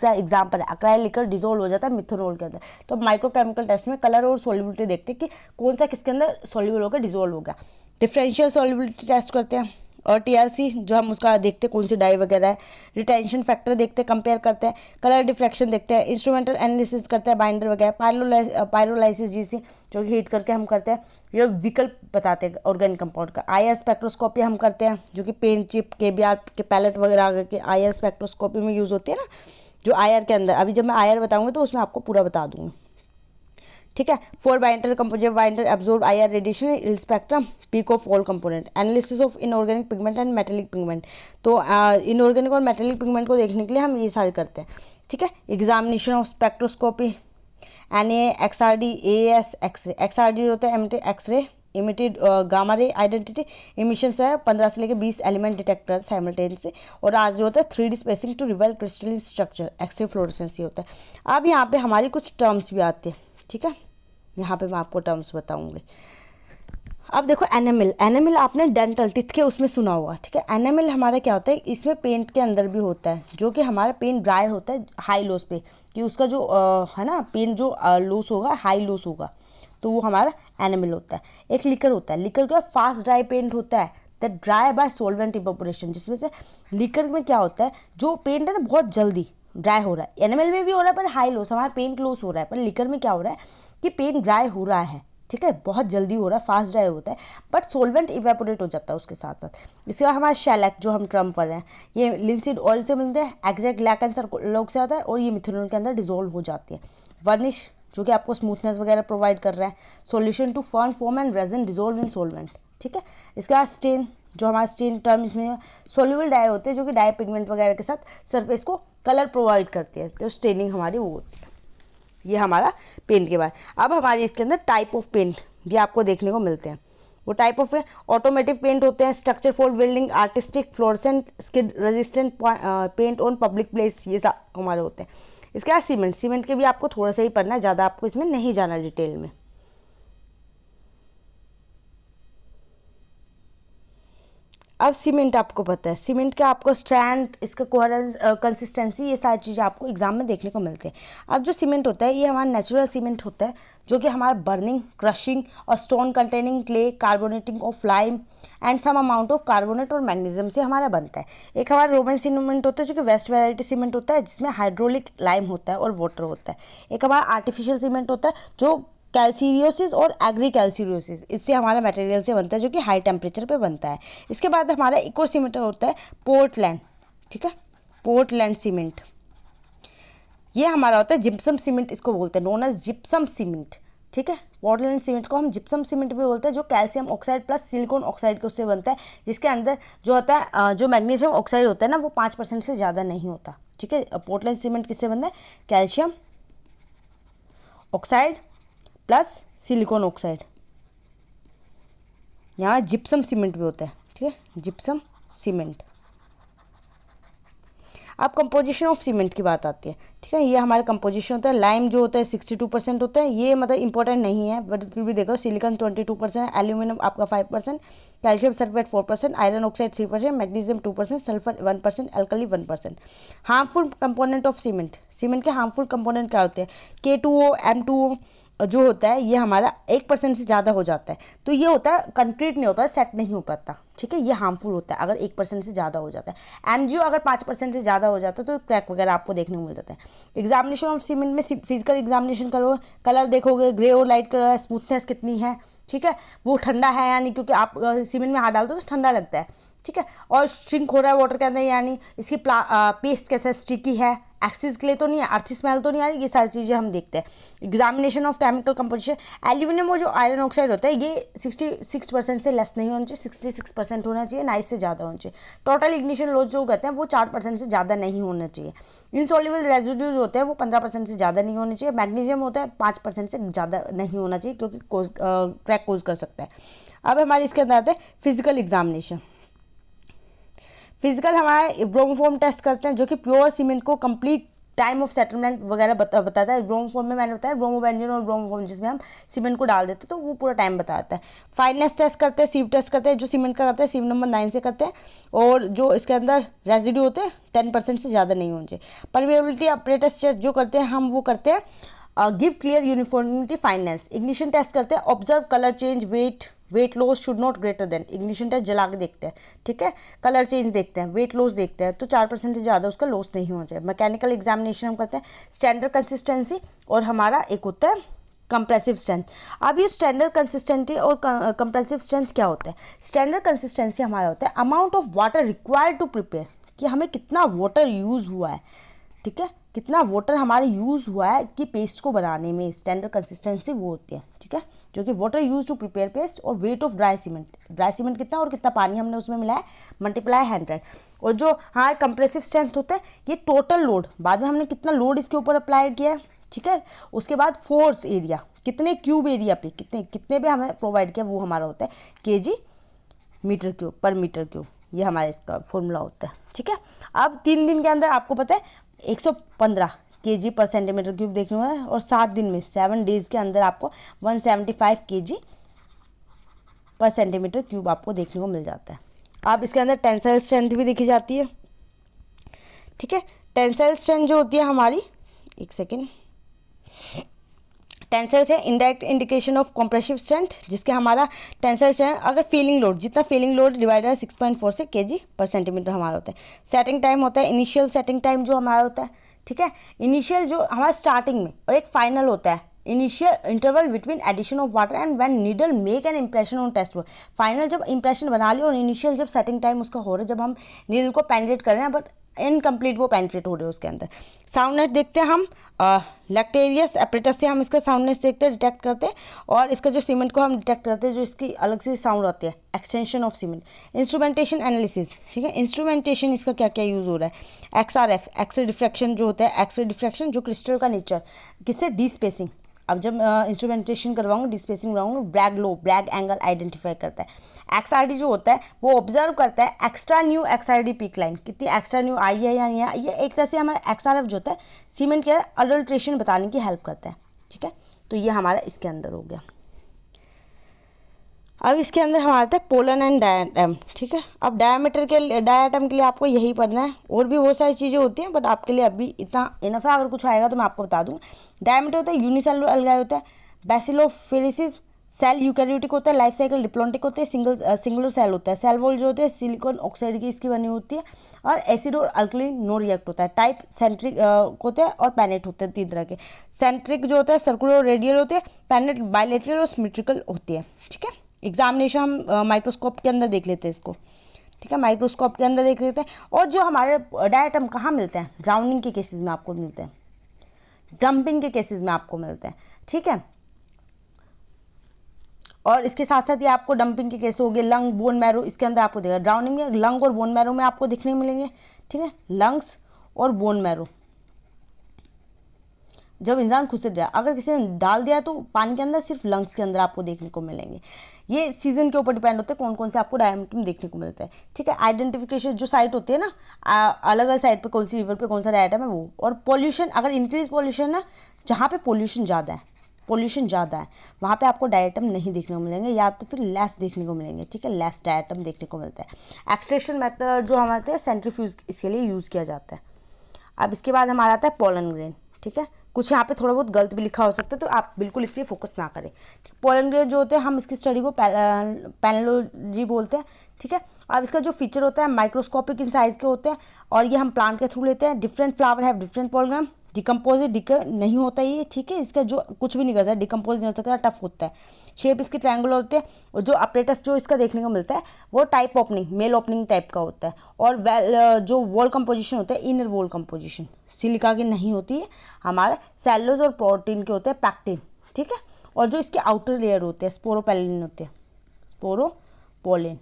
एग्जाम्पल है अक्राइल लिकर डिजोल्व हो जाता है मिथोनोल के अंदर, तो माइक्रोकेमिकल टेस्ट में कलर और सोल्युबिलिटी देखते हैं कि कौन सा किसके अंदर सोल्यूबल होगा, डिजोल्व होगा। डिफरेंशियल सोल्युबिलिटी टेस्ट करते हैं, और टीआरसी जो हम उसका देखते हैं कौन सी डाई वगैरह है, रिटेंशन फैक्टर देखते हैं, कंपेयर करते हैं, कलर डिफ्रैक्शन देखते हैं, इंस्ट्रूमेंटल एनालिसिस करते हैं, बाइंडर वगैरह, पायरोलाइसिस जिसे जो कि हीट करके हम करते हैं, ये विकल्प बताते हैं ऑर्गेनिक कंपाउंड का। आईआर स्पेक्ट्रोस्कोपी हम करते हैं जो कि पेंट चिप केबीआर के पैलेट वगैरह आगे के आईआर स्पेक्ट्रोस्कोपी में यूज़ होती है ना, जो आईआर के अंदर, अभी जब मैं आईआर बताऊँगी तो उसमें आपको पूरा बता दूँगी, ठीक है। For binder composite binder absorb IR radiation spectrum peak of all component, analysis of inorganic pigment and metallic pigment. तो इनऑर्गेनिक और मेटेलिक पिगमेंट को देखने के लिए हम ये सारे करते हैं, ठीक है। Examination of spectroscopy, NA XRD AS X ray, XRD होता है emitted X ray emitted gamma ray identity emission है 15 से लेकर 20 एलिमेंट डिटेक्टर साइमल्टेनियस से, और आज जो होता है 3D spacing to reveal crystalline structure, X ray fluorescence ये होता है। अब यहाँ पे हमारी कुछ टर्म्स भी आते हैं, ठीक है, यहाँ पे मैं आपको टर्म्स बताऊंगी। अब देखो एनामिल, एनामिल आपने डेंटल टिथ के उसमें सुना होगा, ठीक है। एनामिल हमारा क्या होता है, इसमें पेंट के अंदर भी होता है, जो कि हमारा पेंट ड्राई होता है हाई लॉस पे, कि उसका जो है ना पेंट जो लॉस होगा हाई लॉस होगा, तो वो हमारा एनामिल होता है। एक लिकर होता है, लिकर का फास्ट ड्राई पेंट होता है, that dry by solvent evaporation, जिसमें से लिकर में क्या होता है, जो पेंट है ना बहुत जल्दी ड्राई हो रहा है, एनामिल में भी हो रहा है पर हाई लॉस, हमारा पेंट लॉस हो रहा है, पर लिकर में क्या हो रहा है कि पेंट ड्राई हो रहा है, ठीक है, बहुत जल्दी हो रहा है, फास्ट ड्राई होता है, बट सोलवेंट इवेपोरेट हो जाता है उसके साथ साथ। इसके बाद हमारा शेलैक जो हम ट्रम पर हैं, ये लिंसीड ऑयल से मिलते हैं, एक्जैक्ट लैकेंसर लोग से आता है, और ये मिथेनॉल के अंदर डिजोल्व हो जाती है। वर्निश जो कि आपको स्मूथनेस वगैरह प्रोवाइड कर रहा है, solution to fern foam and resin dissolve in solvent, ठीक है। इसके बाद स्टेन, जो हमारा स्टेन टर्म इसमें सोल्यूबल डाई होते हैं, जो कि डाई पिगमेंट वगैरह के साथ सरफेस को कलर प्रोवाइड करती है, तो स्टेनिंग हमारी वो होती है। ये हमारा पेंट के बाद, अब हमारे इसके अंदर टाइप ऑफ पेंट भी आपको देखने को मिलते हैं। वो टाइप ऑफ ऑटोमेटिक पेंट होते हैं, structure for building, artistic, fluorescent, skid resistant paint on public place, ये सब हमारे होते हैं। इसके बाद सीमेंट, सीमेंट के भी आपको थोड़ा सा ही पढ़ना है, ज़्यादा आपको इसमें नहीं जाना डिटेल में। अब सीमेंट आपको पता है, सीमेंट का आपको स्ट्रेंथ, इसका कोहेरेंस, कंसिस्टेंसी, ये सारी चीज़ें आपको एग्जाम में देखने को मिलती है। अब जो सीमेंट होता है ये हमारा नेचुरल सीमेंट होता है, जो कि हमारा बर्निंग, क्रशिंग और stone containing clay, carbonating of lime and some amount of carbonate और मैग्नीशियम से हमारा बनता है। एक हमारा रोमन सीमेंट होता है जो कि वेस्ट वैरायटी सीमेंट होता है, जिसमें हाइड्रोलिक लाइम होता है और वाटर होता है। एक हमारा आर्टिफिशियल सीमेंट होता है जो कैल्सीरियोसिस और एग्री कैल्सीरियोसिस, इससे हमारा मटेरियल से बनता है, जो कि हाई टेम्परेचर पे बनता है। इसके बाद हमारा एक और सीमेंट होता है पोर्टलैंड, ठीक है, पोर्टलैंड सीमेंट, ये हमारा होता है जिप्सम सीमेंट, इसको बोलते हैं, नोन एज जिप्सम सीमेंट, ठीक है। पोर्टलैंड सीमेंट को हम जिप्सम सीमेंट भी बोलते हैं, जो calcium oxide plus silicon oxide के उससे बनता है, जिसके अंदर जो होता है जो मैग्नीशियम ऑक्साइड होता है ना, वो 5% से ज़्यादा नहीं होता, ठीक है। पोर्टलैंड सीमेंट किससे बनता है, calcium oxide plus silicon oxide, यहाँ जिप्सम सीमेंट भी होता है, ठीक है, जिप्सम सीमेंट। अब कंपोजिशन ऑफ सीमेंट की बात आती है, ठीक है, ये हमारा कंपोजिशन होता है। लाइम जो होता है 62% होता है, ये मतलब इंपॉर्टेंट नहीं है, बट फिर भी देखो, सिलिकॉन 22%, एल्यूमिनियम आपका 5%, calcium sulphate 4%, iron oxide 3%, magnesium 2%, sulphur 1%, alkali 1%। Harmful component of cement, cement के हार्मफुल कंपोनेंट क्या होते हैं, K2O, M2O जो होता है, ये हमारा 1% से ज़्यादा हो जाता है, तो ये होता है कंक्रीट नहीं होता, सेट नहीं हो पाता, ठीक है, ये हार्मफुल होता है अगर 1% से ज़्यादा हो जाता है। MgO अगर 5% से ज़्यादा हो जाता है तो क्रैक वगैरह आपको देखने को मिल जाता है। एग्जामिनेशन ऑफ सीमेंट में फिजिकल एग्जामिनेशन करो, कलर देखोगे, ग्रे और लाइट कलर, स्मूथनेस कितनी है, ठीक है, वो ठंडा है यानी, क्योंकि आप सीमेंट में हाथ डालते हो तो ठंडा लगता है, ठीक है, और श्रिंक हो रहा है वाटर के अंदर, यानी इसकी पेस्ट कैसा स्टिकी है, एक्सिस के लिए तो नहीं है, अर्थ स्मेल तो नहीं आ रही, ये सारी चीज़ें हम देखते हैं। Examination of chemical composition, aluminium और जो आयरन ऑक्साइड होता है ये 66% से लेस नहीं होना चाहिए, 66% होना चाहिए, ना इससे ज़्यादा होना चाहिए। टोटल इग्निशन लॉस जो कहते हैं वो 4% से ज़्यादा नहीं होना चाहिए। इनसॉल्युबल रेजिड्यूज होते हैं वो 15% से ज़्यादा नहीं होने चाहिए। मैग्नीशियम होता है 5% से ज़्यादा नहीं होना चाहिए, क्योंकि क्रैक कोज कर सकता है। अब हमारे इसके अंदर आते हैं फिजिकल एग्जामिनेशन। फिजिकल हमारे ब्रोमोफॉर्म टेस्ट करते हैं, जो कि प्योर सीमेंट को कंप्लीट टाइम ऑफ सेटलमेंट वगैरह बताता है। ब्रोमोफॉर्म में मैंने बताया ब्रोमोबेंजीन और ब्रोमोफॉर्म, जिसमें हम सीमेंट को डाल देते हैं तो वो पूरा टाइम बताता है। फाइननेस टेस्ट करते हैं, सीव टेस्ट करते हैं, जो सीमेंट का करते हैं सीव नंबर 9 से करते हैं, और जो इसके अंदर रेजिड्यू होते हैं 10% से ज़्यादा नहीं होने चाहिए। परमेबिलिटी अपरेटस टेस्ट जो करते हैं हम वो करते हैं give clear uniformity fineness. Ignition test करते हैं, observe colour change, weight, weight loss should not greater than, ignition test जला के देखते हैं, ठीक है, कलर चेंज देखते हैं, वेट लॉस देखते हैं, तो 4% से ज़्यादा उसका लॉस नहीं हो जाए। मैकेनिकल एग्जामिनेशन हम करते हैं, स्टैंडर्ड कंसिस्टेंसी, और हमारा एक होता है कंप्रेसिव स्ट्रेंथ। अब ये स्टैंडर्ड कंसिस्टेंसी और कंप्रेसिव स्ट्रेंथ क्या होता है? स्टैंडर्ड कंसिस्टेंसी हमारा होता है amount of water required to prepare, कि हमें कितना वाटर यूज़ हुआ है, ठीक है, कितना वाटर हमारे यूज़ हुआ है कि पेस्ट को बनाने में, स्टैंडर्ड कंसिस्टेंसी वो होती है, ठीक है, जो कि water use to prepare paste, और वेट ऑफ ड्राई सीमेंट कितना और कितना पानी हमने उसमें मिलाया, मल्टीप्लाई 100। और जो हाँ कंप्रेसिव स्ट्रेंथ होता है ये टोटल लोड, बाद में हमने कितना लोड इसके ऊपर अप्लाई किया है, ठीक है, उसके बाद फोर्स एरिया, कितने क्यूब एरिया पे कितने पे हमें प्रोवाइड किया, वो हमारा होता है केजी मीटर क्यूब पर मीटर क्यूब, ये हमारा इसका फॉर्मूला होता है, ठीक है। अब 3 दिन के अंदर आपको पता है 115 केजी पर सेंटीमीटर क्यूब देखने को है, और 7 दिन में 7 डेज के अंदर आपको 175 केजी पर सेंटीमीटर क्यूब आपको देखने को मिल जाता है। अब इसके अंदर टेंसाइल स्ट्रेंथ भी देखी जाती है, ठीक है। टेंसाइल स्ट्रेंथ जो होती है हमारी, एक सेकेंड, टेंसाइल से indirect indication of compressive strength, जिसके हमारा टेंसाइल स्ट्रेंथ अगर फीलिंग लोड, जितना फीलिंग लोड डिवाइड है 6.4 से केजी पर सेंटीमीटर हमारा होता है। सेटिंग टाइम होता है, इनिशियल सेटिंग टाइम जो हमारा होता है, ठीक है, इनिशियल जो हमारा स्टार्टिंग में, और एक फाइनल होता है initial interval between addition of water and when needle make an impression on test board. Final जब इंप्रेशन बना लिया, और इनिशियल जब सेटिंग टाइम उसका हो रहा है, जब हम नीडल को पेनिट्रेट कर रहे हैं, बट इनकम्प्लीट वो पेनिट्रेट हो रहे हैं उसके अंदर। साउंडनेस देखते हैं हम, लैक्टेरियस एपरेटस से हम इसका साउंडनेस देखते हैं, डिटेक्ट करते हैं, और इसका जो सीमेंट को हम डिटेक्ट करते हैं, जो इसकी अलग से साउंड आती है, extension of cement. Instrumentation analysis, ठीक है, इंस्ट्रूमेंटेशन इसका क्या क्या यूज़ हो रहा है, XRF एक्सरे डिफ्रैक्शन जो होता है, एक्सरे डिफ्रैक्शन जो क्रिस्टल का नेचर, किससे, डी स्पेसिंग। अब जब इंस्ट्रूमेंटेशन करवाऊंगा, डिस्पेसिंग करवाऊंगा, ब्रैग एंगल आइडेंटिफाई करता है। XRD जो होता है वो ऑब्जर्व करता है extra new XRD peak line, कितनी एक्स्ट्रा न्यू आई है या नहीं है। ये एक तरह से हमारा XRF जो होता है सीमेंट के अडल्ट्रेशन बताने की हेल्प करता है, ठीक है। तो ये हमारा इसके अंदर हो गया। अब इसके अंदर हमारा आता है पोलन एंड डायाटम, ठीक है। अब डायामीटर के डायाटम के लिए आपको यही पढ़ना है, और भी बहुत सारी चीज़ें होती हैं, बट आपके लिए अभी इतना इनफ है। अगर कुछ आएगा तो मैं आपको बता दूँगा। डायामीटर होता है यूनिसेलुलर अलगाई होता है, बैसिलोफेरेसिस सेल यूकैरियोटिक होता है, लाइफ साइकिल डिप्लॉन्टिक होते हैं, सिंगुलर सेल होता है। सेल वॉल जो होते हैं सिलिकॉन ऑक्साइड की इसकी बनी होती है, और एसिड और अल्कलीन नो रिएक्ट होता है। टाइप सेंट्रिक होते हैं और पैनेट होते हैं, 3 तरह के। सेंट्रिक जो होता है सर्कुलर और रेडियल होते हैं, पैनेट बायलेटरल और सिमेट्रिकल होती है, ठीक है। एग्जामिनेशन हम माइक्रोस्कोप के अंदर देख लेते हैं इसको, ठीक है, माइक्रोस्कोप के अंदर देख लेते हैं। और जो हमारे डायटम कहाँ मिलते हैं, ड्राउनिंग के केसेस में आपको मिलते हैं, डंपिंग के केसेस में आपको मिलते हैं, ठीक है। और इसके साथ साथ ये आपको डंपिंग के केस हो गए, लंग, बोन मैरो, इसके अंदर आपको देगा। ड्राउनिंग में लंग और बोन मैरो में आपको दिखने मिलेंगे, ठीक है, लंग्स और बोन मैरो। जब इंसान खुद से जाए, अगर किसी ने डाल दिया तो पानी के अंदर, सिर्फ लंग्स के अंदर आपको देखने को मिलेंगे। ये सीजन के ऊपर डिपेंड होते हैं कौन कौन से आपको डायमीटर देखने को मिलता है, ठीक है। आइडेंटिफिकेशन जो साइट होती है ना, अलग अलग साइट पे कौन सी रिवर पे कौन सा डायटम है वो। और पॉल्यूशन, अगर इंक्रीज पॉल्यूशन है, जहाँ पे पॉल्यूशन ज़्यादा है वहाँ पे आपको डायटम नहीं देखने को मिलेंगे, या तो फिर लेस देखने को मिलेंगे, ठीक है, लेस डायटम देखने को मिलता है। एक्सट्रैक्शन मेथड जो हमारे सेंट्रीफ्यूज इसके लिए यूज़ किया जाता है। अब इसके बाद हमारा आता है पोलन ग्रेन, ठीक है। कुछ यहाँ पे थोड़ा बहुत गलत भी लिखा हो सकता है, तो आप बिल्कुल इस पर फोकस ना करें। पोलन ग्रेन जो होते हैं, हम इसकी स्टडी को पैनोलॉजी बोलते हैं, ठीक है। अब इसका जो फीचर होता है माइक्रोस्कोपिक इन साइज के होते हैं, और ये हम प्लांट के थ्रू लेते हैं। Different flower have different pollen grain, decompose नहीं होता ये, ठीक है, इसका जो कुछ भी नहीं करता, डिकम्पोज नहीं हो सकता, टफ होता है। शेप इसकी ट्रायंगुलर होते हैं, और जो अपरेटस जो इसका देखने को मिलता है वो type opening, male opening type का होता है। और जो वॉल कंपोजिशन होता है, इनर वॉल कंपोजिशन सिलिका की नहीं होती है, हमारे सेलुलोज और प्रोटीन के होते हैं, पैक्टिन, ठीक है। और जो इसके आउटर लेयर होते हैं स्पोरोपोलिन होते हैं, स्पोरोपोलिन।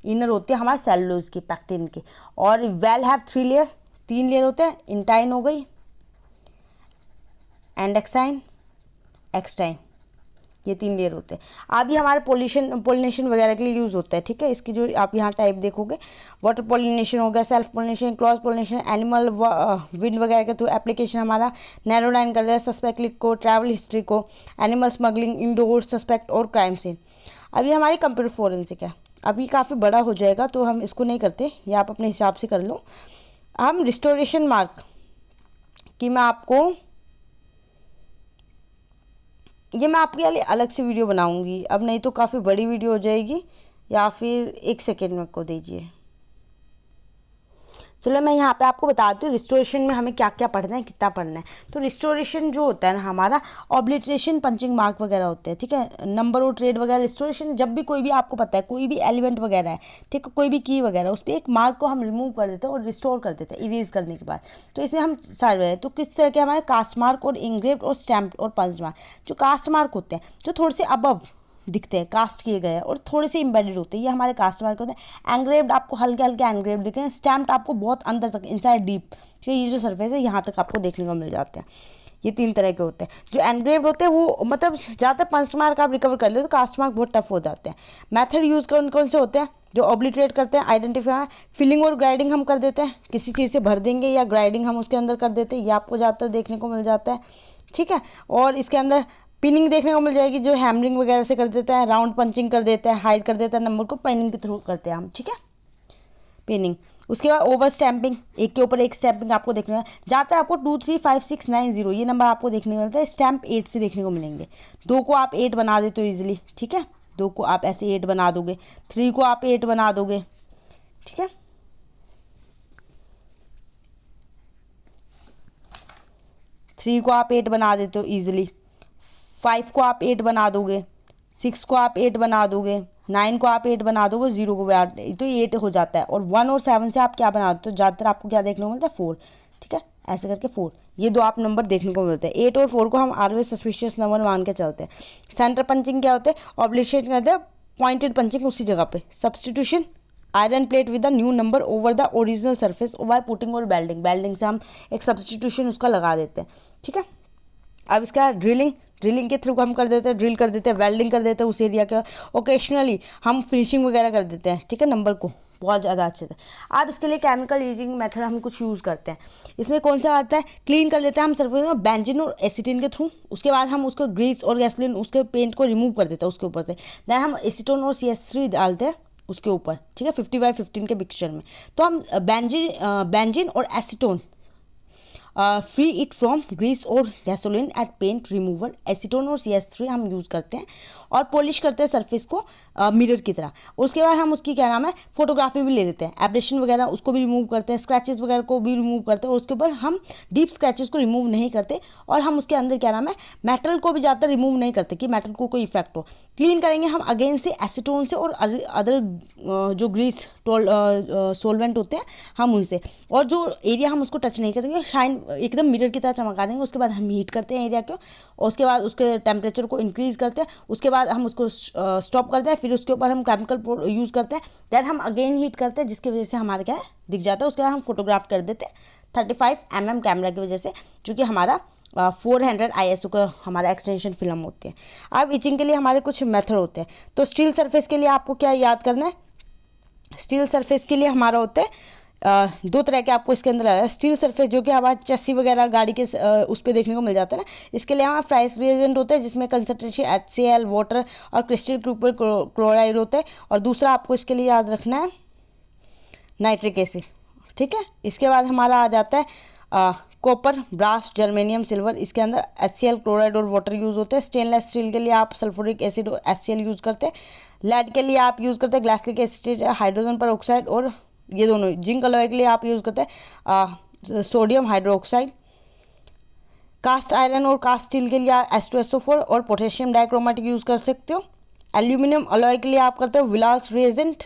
इनर होते हैं हमारे सेलुलोज की, पैक्टिन की। और वेल हैव 3 लेयर, 3 लेयर होते हैं, इंटाइन हो गई, एंडेक्साइन, एक्सटाइन, ये 3 लेयर होते हैं। अब ये हमारे पोलिनेशन वगैरह के लिए यूज़ होता है, ठीक है। इसकी जो आप यहाँ टाइप देखोगे, वाटर पोलिनेशन हो गया, self pollination, cross pollination, animal wind वगैरह के थ्रू एप्लीकेशन हमारा नैरो डाउन करता है सस्पेक्ट लिस्ट को, ट्रैवल हिस्ट्री को, एनिमल स्मगलिंग, इंडोर सस्पेक्ट और क्राइम सीन। अब ये हमारी कंप्यूटर फोरेंसिक है। अब ये काफ़ी बड़ा हो जाएगा तो हम इसको नहीं करते, ये आप अपने हिसाब से कर लो। हम रिस्टोरेशन मार्क की मैं आपको ये मैं आपके लिए अलग से वीडियो बनाऊंगी, अब नहीं तो काफ़ी बड़ी वीडियो हो जाएगी, या फिर 1 सेकेंड में को दीजिए। चलो मैं यहाँ पे आपको बताती हूँ रिस्टोरेशन में हमें क्या क्या पढ़ना है, कितना पढ़ना है। तो रिस्टोरेशन जो होता है ना हमारा, ऑब्लिटरेशन, पंचिंग मार्क वगैरह होते हैं, ठीक है, नंबर और ट्रेड वगैरह। रिस्टोरेशन जब भी कोई भी आपको पता है कोई भी एलिमेंट वगैरह है, ठीक है, कोई भी की वगैरह, उस पर एक मार्क को हम रिमूव कर देते हैं और रिस्टोर कर देते हैं इरेज करने के बाद। तो इसमें हम सारे, तो किस तरह के हमारे कास्ट मार्क और इंग्रेव्ड और स्टैम्प और पंच मार्क। जो कास्ट मार्क होते हैं जो थोड़े से अबव दिखते हैं, कास्ट किए गए हैं, और थोड़े से इंबेडेड होते हैं, ये हमारे कास्ट मार्क होते हैं। एंग्रेव्ड आपको हल्के हल्के एंग्रेव्ड दिखे हैं, स्टैम्प्ड आपको बहुत अंदर तक, इनसाइड डीप, ठीक है, ये जो सरफेस है यहाँ तक आपको देखने को मिल जाते हैं। ये 3 तरह के होते हैं। जो एनग्रेव्ड होते हैं वो मतलब ज़्यादातर पंच मार्क आप रिकवर कर ले, तो कास्ट मार्क बहुत टफ हो जाते हैं। मेथड यूज़ कौन कौन से होते हैं? जो ऑब्लिटरेट करते हैं, आइडेंटिफाई, फिलिंग और ग्राइडिंग हम कर देते हैं, किसी चीज़ से भर देंगे या ग्राइडिंग हम उसके अंदर कर देते हैं, ये आपको ज़्यादातर देखने को मिल जाता है, ठीक है। और इसके अंदर पिनिंग देखने को मिल जाएगी, जो हैमरिंग वगैरह से कर देते हैं, राउंड पंचिंग कर देते हैं, हाइड कर देते हैं नंबर को, पेनिंग के थ्रू करते हैं हम, ठीक है, पेनिंग। उसके बाद ओवर स्टैंपिंग, एक के ऊपर एक स्टैंपिंग आपको देखने को, ज़्यादातर आपको 2 3 5 6 9 0 ये नंबर आपको देखने को मिलता है। स्टैंप 8 से देखने को मिलेंगे। 2 को आप 8 बना देते हो ईजिली, ठीक है, 2 को आप ऐसे 8 बना दोगे, 3 को आप 8 बना दोगे, ठीक है। 3 को आप 8 बना देते हो ईजिली, 5 को आप 8 बना दोगे, 6 को आप 8 बना दोगे, 9 को आप 8 बना दोगे, 0 को भी 8, तो ये 8 हो जाता है। और 1 और 7 से आप क्या बना दो, तो ज़्यादातर आपको क्या देखने को मिलता है, 4, ठीक है, ऐसे करके 4, ये 2 आप नंबर देखने को मिलते हैं। 8 और 4 को हम ऑलवेज सस्पिशियस नंबर मान के चलते हैं। सेंटर पंचिंग क्या होते हैं, ऑब्लिटरेट करते हैं, पॉइंटेड पंचिंग उसी जगह पे। Substitution, iron plate with the new number over the original surface by putting और बेल्डिंग, बेल्डिंग से हम एक सब्सटीट्यूशन उसका लगा देते हैं, ठीक है। अब इसका ड्रिलिंग, ड्रिलिंग के थ्रू हम कर देते हैं, ड्रिल कर देते हैं, वेल्डिंग कर देते हैं उस एरिया का। ओकेशनली हम फिनिशिंग वगैरह कर देते हैं, ठीक है, नंबर को बहुत ज़्यादा अच्छे से। अब इसके लिए केमिकल यूजिंग मेथड हम कुछ यूज़ करते हैं। इसमें कौन सा आता है, क्लीन कर लेते हैं हम सरफेस को बेंजीन और एसीटिन के थ्रू। उसके बाद हम उसको ग्रीस और गैसोलीन उसके पेंट को रिमूव कर देते हैं उसके ऊपर से। देन हम एसीटोन और CH3 डालते हैं उसके ऊपर, ठीक है, 50/15 के मिक्सचर में। तो हम बेंजीन और acetone free it from grease और gasoline at paint remover. Acetone और CH3 हम यूज़ करते हैं और पॉलिश करते हैं सरफेस को मिरर की तरह। उसके बाद हम उसकी क्या नाम है, फोटोग्राफी भी ले लेते हैं, एब्रेशन वगैरह उसको भी रिमूव करते हैं, स्क्रैचेस वगैरह को भी रिमूव करते हैं। और उसके ऊपर हम डीप स्क्रैचेस को रिमूव नहीं करते, और हम उसके अंदर क्या नाम है, मेटल को भी ज़्यादातर रिमूव नहीं करते कि मेटल को कोई इफेक्ट हो। क्लीन करेंगे हम अगेन से एसीटोन से और अदर जो ग्रीस सोलवेंट होते हैं हम उनसे, और जो एरिया हम उसको टच नहीं करेंगे, शाइन एकदम मिरर की तरह चमका देंगे। उसके बाद हम हीट करते हैं एरिया को, और उसके बाद उसके टेम्परेचर को इंक्रीज़ करते हैं। उसके बाद हम उसको स्टॉप करते हैं, फिर उसके ऊपर हम केमिकल यूज़ करते हैं। दैन हम अगेन हीट करते हैं, जिसकी वजह से हमारे क्या है दिख जाता है। उसके बाद हम फोटोग्राफ कर देते हैं 35mm कैमरा की वजह से, जो कि हमारा 400 ISO का हमारा एक्सटेंशन फिल्म होती है। अब इचिंग के लिए हमारे कुछ मेथड होते हैं। तो स्टील सरफेस के लिए आपको क्या याद करना है, स्टील सरफेस के लिए हमारा होता है 2 तरह के आपको इसके अंदर आया है। स्टील सरफेस जो कि हमारे चस्सी वगैरह गाड़ी के उस पर देखने को मिल जाता है ना, इसके लिए हमारा फ्राइस रिएजेंट होता है, जिसमें कंसनट्रेशन HCl वाटर और क्रिस्टल क्यूपर क्लोराइड होता है। और दूसरा आपको इसके लिए याद रखना है नाइट्रिक एसिड, ठीक है। इसके बाद हमारा आ जाता है कॉपर, ब्रास, जर्मेनियम, सिल्वर। इसके अंदर HCl क्लोराइड और वाटर यूज़ होते हैं। स्टेनलेस स्टील के लिए आप सल्फ्यूरिक एसिड और HCl यूज़ करते हैं। लेड के लिए आप यूज़ करते हैं ग्लासिक एसिड, हाइड्रोजन पर ऑक्साइड, और ये दोनों। जिंक अलॉय के लिए आप यूज़ करते हैं सोडियम हाइड्रोक्साइड। कास्ट आयरन और कास्ट स्टील के लिए H2SO4 और पोटेशियम डाइक्रोमेटिक यूज़ कर सकते हो। एल्यूमिनियम अलॉय के लिए आप करते हो विलास रिएजेंट।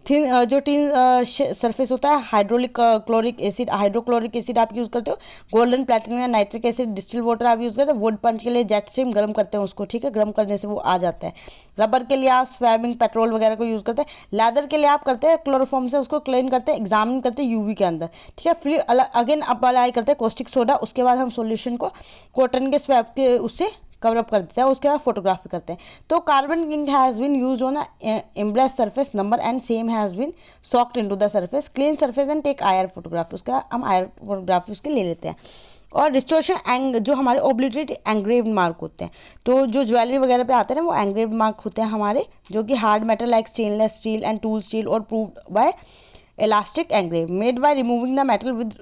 थिन जो टिन सरफेस होता है hydraulic chloric acid, hydrochloric acid आप यूज़ करते हो। Golden platinum nitric acid, distil water आप यूज़ करते हो। वुड पंच के लिए जेट स्ट्रीम गर्म करते हैं उसको, ठीक है, गर्म करने से वो आ जाता है। रबर के लिए आप स्वैबिंग पेट्रोल वगैरह को यूज़ करते हैं। लेदर के लिए आप करते हैं क्लोरोफॉर्म से उसको क्लीन करते हैं, एग्जामिन करते हैं UV के अंदर, ठीक है। फिर अगेन अप्लाई करते हैं कॉस्टिक सोडा। उसके बाद हम सोल्यूशन को कॉटन के स्वैब के उससे कवर अप कर देते हैं। उसके बाद फोटोग्राफी करते हैं। तो carbon ink has been use on embrace surface number and same has been soaked into the surface, clean surface and take your photography. उसका हम आयर फोटोग्राफी उसके ले लेते हैं। और डिस्टोर्शन जो हमारे ओब्लिटरेट एंग्रेव्ड मार्क होते हैं, तो जो ज्वेलरी वगैरह पे आते हैं ना वो एंग्रेव्ड मार्क होते हैं हमारे, जो कि hard metal like stainless steel and tool steel और proved by elastic engrave made by removing the metal with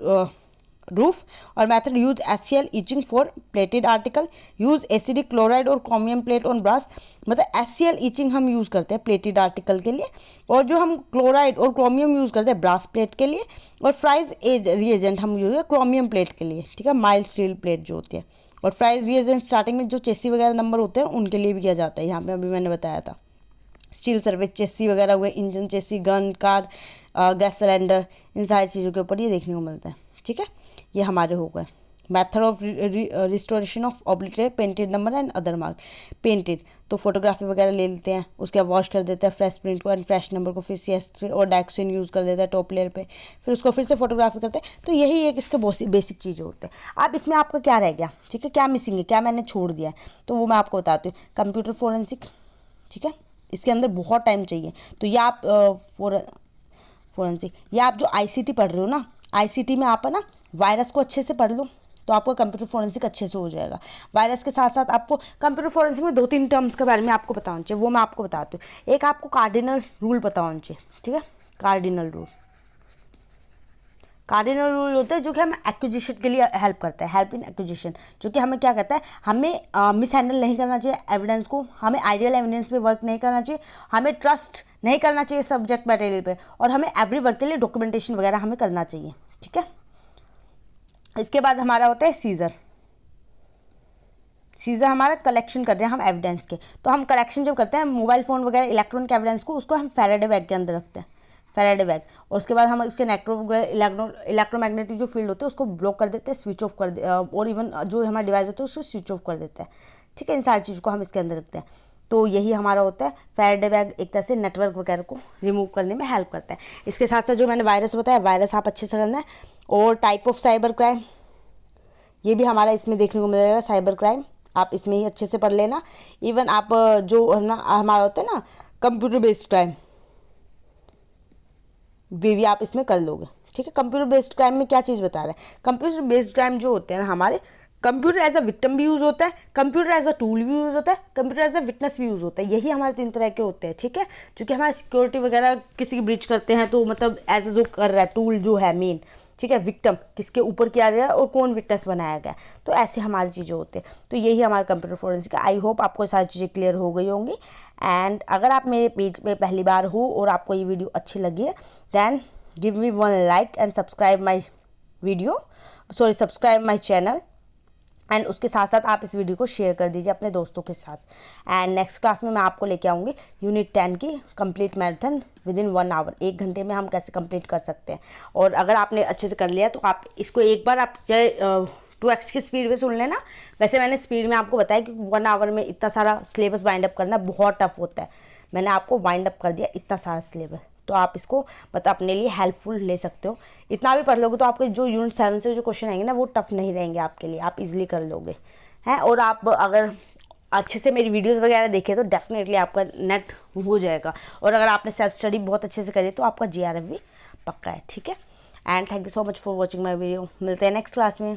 roof. और method use HCl etching for plated article, use acidic chloride और क्रोमियम प्लेट ऑन ब्रास। मतलब HCl इचिंग हम यूज़ करते हैं प्लेटेड आर्टिकल के लिए, और जो हम क्लोराइड और क्रोमियम यूज़ करते हैं ब्रास प्लेट के लिए, और फ्राइज रिएजेंट हम यूज़ क्रोमियम प्लेट के लिए, ठीक है, माइल्ड स्टील प्लेट जो होती है। और फ्राइज रिएजेंट स्टार्टिंग में जो चेसी वगैरह नंबर होते हैं उनके लिए भी किया जाता है, यहाँ पे अभी मैंने बताया था। स्टील सर्विस चेसी वगैरह हुए, engine chassis, gun, car, gas cylinder, इन सारी चीज़ों के ऊपर ये देखने को मिलता है, ठीक है। ये हमारे हो गए। Method of restoration of obliterate painted number and other mark. Painted तो फोटोग्राफी वगैरह ले लेते हैं, उसके बाद वॉश कर देते हैं फ्रेश प्रिंट को एंड फ्रेश नंबर को, फिर CS और डायक्सिन यूज़ कर देते हैं टॉप लेयर पे, फिर उसको फिर से फोटोग्राफी करते हैं। तो यही एक इसके बेसिक चीज़ें होते हैं। अब इसमें आपका क्या रह गया, ठीक है, क्या मिसिंग है, क्या मैंने छोड़ दिया है, तो वो मैं आपको बताती हूँ। कंप्यूटर फोरेंसिक, ठीक है, इसके अंदर बहुत टाइम चाहिए। तो ये आप फोरेंसिक, ये आप जो ICT पढ़ रहे हो ना, ICT में आप है ना वायरस को अच्छे से पढ़ लो तो आपको कंप्यूटर फोरेंसिक अच्छे से हो जाएगा। वायरस के साथ साथ आपको कंप्यूटर फोरेंसिक में 2-3 टर्म्स के बारे में आपको पता होना चाहिए, वो मैं आपको बताती हूँ। एक आपको कार्डिनल रूल पता होना चाहिए, ठीक है, कार्डिनल रूल। कार्डिनल रूल होता है जो कि हमें एक्विजिशन के लिए हेल्प करता है, हेल्प इन एक्विजिशन, जो कि हमें क्या करता है, हमें मिस हैंडल नहीं करना चाहिए एविडेंस को, हमें आइडियल एविडेंस पे वर्क नहीं करना चाहिए, हमें ट्रस्ट नहीं करना चाहिए सब्जेक्ट मटेरियल पे, और हमें एवरी वर्क के लिए डॉक्यूमेंटेशन वगैरह हमें करना चाहिए, ठीक है। इसके बाद हमारा होता है सीजर। सीजर हमारा कलेक्शन कर रहे हैं हम एविडेंस के, तो हम कलेक्शन जब करते हैं मोबाइल फ़ोन वगैरह इलेक्ट्रॉनिक एविडेंस को, उसको हम फैराडे बैग के अंदर रखते हैं, फैराडे बैग। और उसके बाद हम उसके इलेक्ट्रोमैग्नेटिक जो फील्ड होते हैं उसको ब्लॉक कर देते हैं, स्विच ऑफ कर दे, और इवन जो हमारा डिवाइस होता है उसको स्विच ऑफ कर देते हैं, ठीक है। इन सारी चीज़ों को हम इसके अंदर रखते हैं। तो यही हमारा होता है फैराडे बैग, एक तरह से नेटवर्क वगैरह को रिमूव करने में हेल्प करता है। इसके साथ साथ जो मैंने वायरस बताया, वायरस आप अच्छे से करना है। और टाइप ऑफ साइबर क्राइम, ये भी हमारा इसमें देखने को मिलेगा, साइबर क्राइम आप इसमें ही अच्छे से पढ़ लेना। इवन आप जो है ना हमारा होता है ना कंप्यूटर बेस्ड क्राइम, वे भी आप इसमें कर लोगे, ठीक है। कंप्यूटर बेस्ड क्राइम में क्या चीज़ बता रहा है, कंप्यूटर बेस्ड क्राइम जो होते हैं ना हमारे, कंप्यूटर एज अ विक्टिम भी यूज़ होता है, कंप्यूटर एज अ टूल भी यूज़ होता है, कंप्यूटर एज अ विटनेस भी यूज़ होता है। यही हमारे 3 तरह के होते हैं, ठीक है। क्योंकि हमारे सिक्योरिटी वगैरह किसी की ब्रीच करते हैं तो मतलब एज अ जो कर रहा है टूल जो है मेन, ठीक है, विक्टिम किसके ऊपर किया गया और कौन विटनेस बनाया गया, तो ऐसे हमारी चीज़ें होते हैं। तो यही हमारा कंप्यूटर फोरेंसिक है। आई होप आपको सारी चीज़ें क्लियर हो गई होंगी। एंड अगर आप मेरे पेज पे पहली बार हो और आपको ये वीडियो अच्छी लगी है, then give me 1 like and subscribe my subscribe my channel. And उसके साथ साथ आप इस वीडियो को शेयर कर दीजिए अपने दोस्तों के साथ। एंड नेक्स्ट क्लास में मैं आपको लेके आऊँगी यूनिट 10 की कंप्लीट मैराथन विदिन 1 आवर, 1 घंटे में हम कैसे कंप्लीट कर सकते हैं। और अगर आपने अच्छे से कर लिया तो आप इसको एक बार आप चाहे 2x की स्पीड में सुन लेना। वैसे मैंने स्पीड में आपको बताया कि 1 आवर में इतना सारा सिलेबस वाइंड अप करना बहुत टफ होता है, मैंने आपको वाइंड अप कर दिया इतना सारा सिलेबस। तो आप इसको मतलब अपने लिए हेल्पफुल ले सकते हो। इतना भी पढ़ लोगे तो आपके जो यूनिट 7 से जो क्वेश्चन आएंगे ना वो टफ नहीं रहेंगे आपके लिए, आप इजीली कर लोगे हैं। और आप अगर अच्छे से मेरी वीडियोस वगैरह देखें तो डेफिनेटली आपका नेट हो जाएगा। और अगर आपने सेल्फ स्टडी बहुत अच्छे से करी तो आपका JRF भी पक्का है, ठीक है। And thank you so much for watching my video. मिलते हैं नेक्स्ट क्लास में।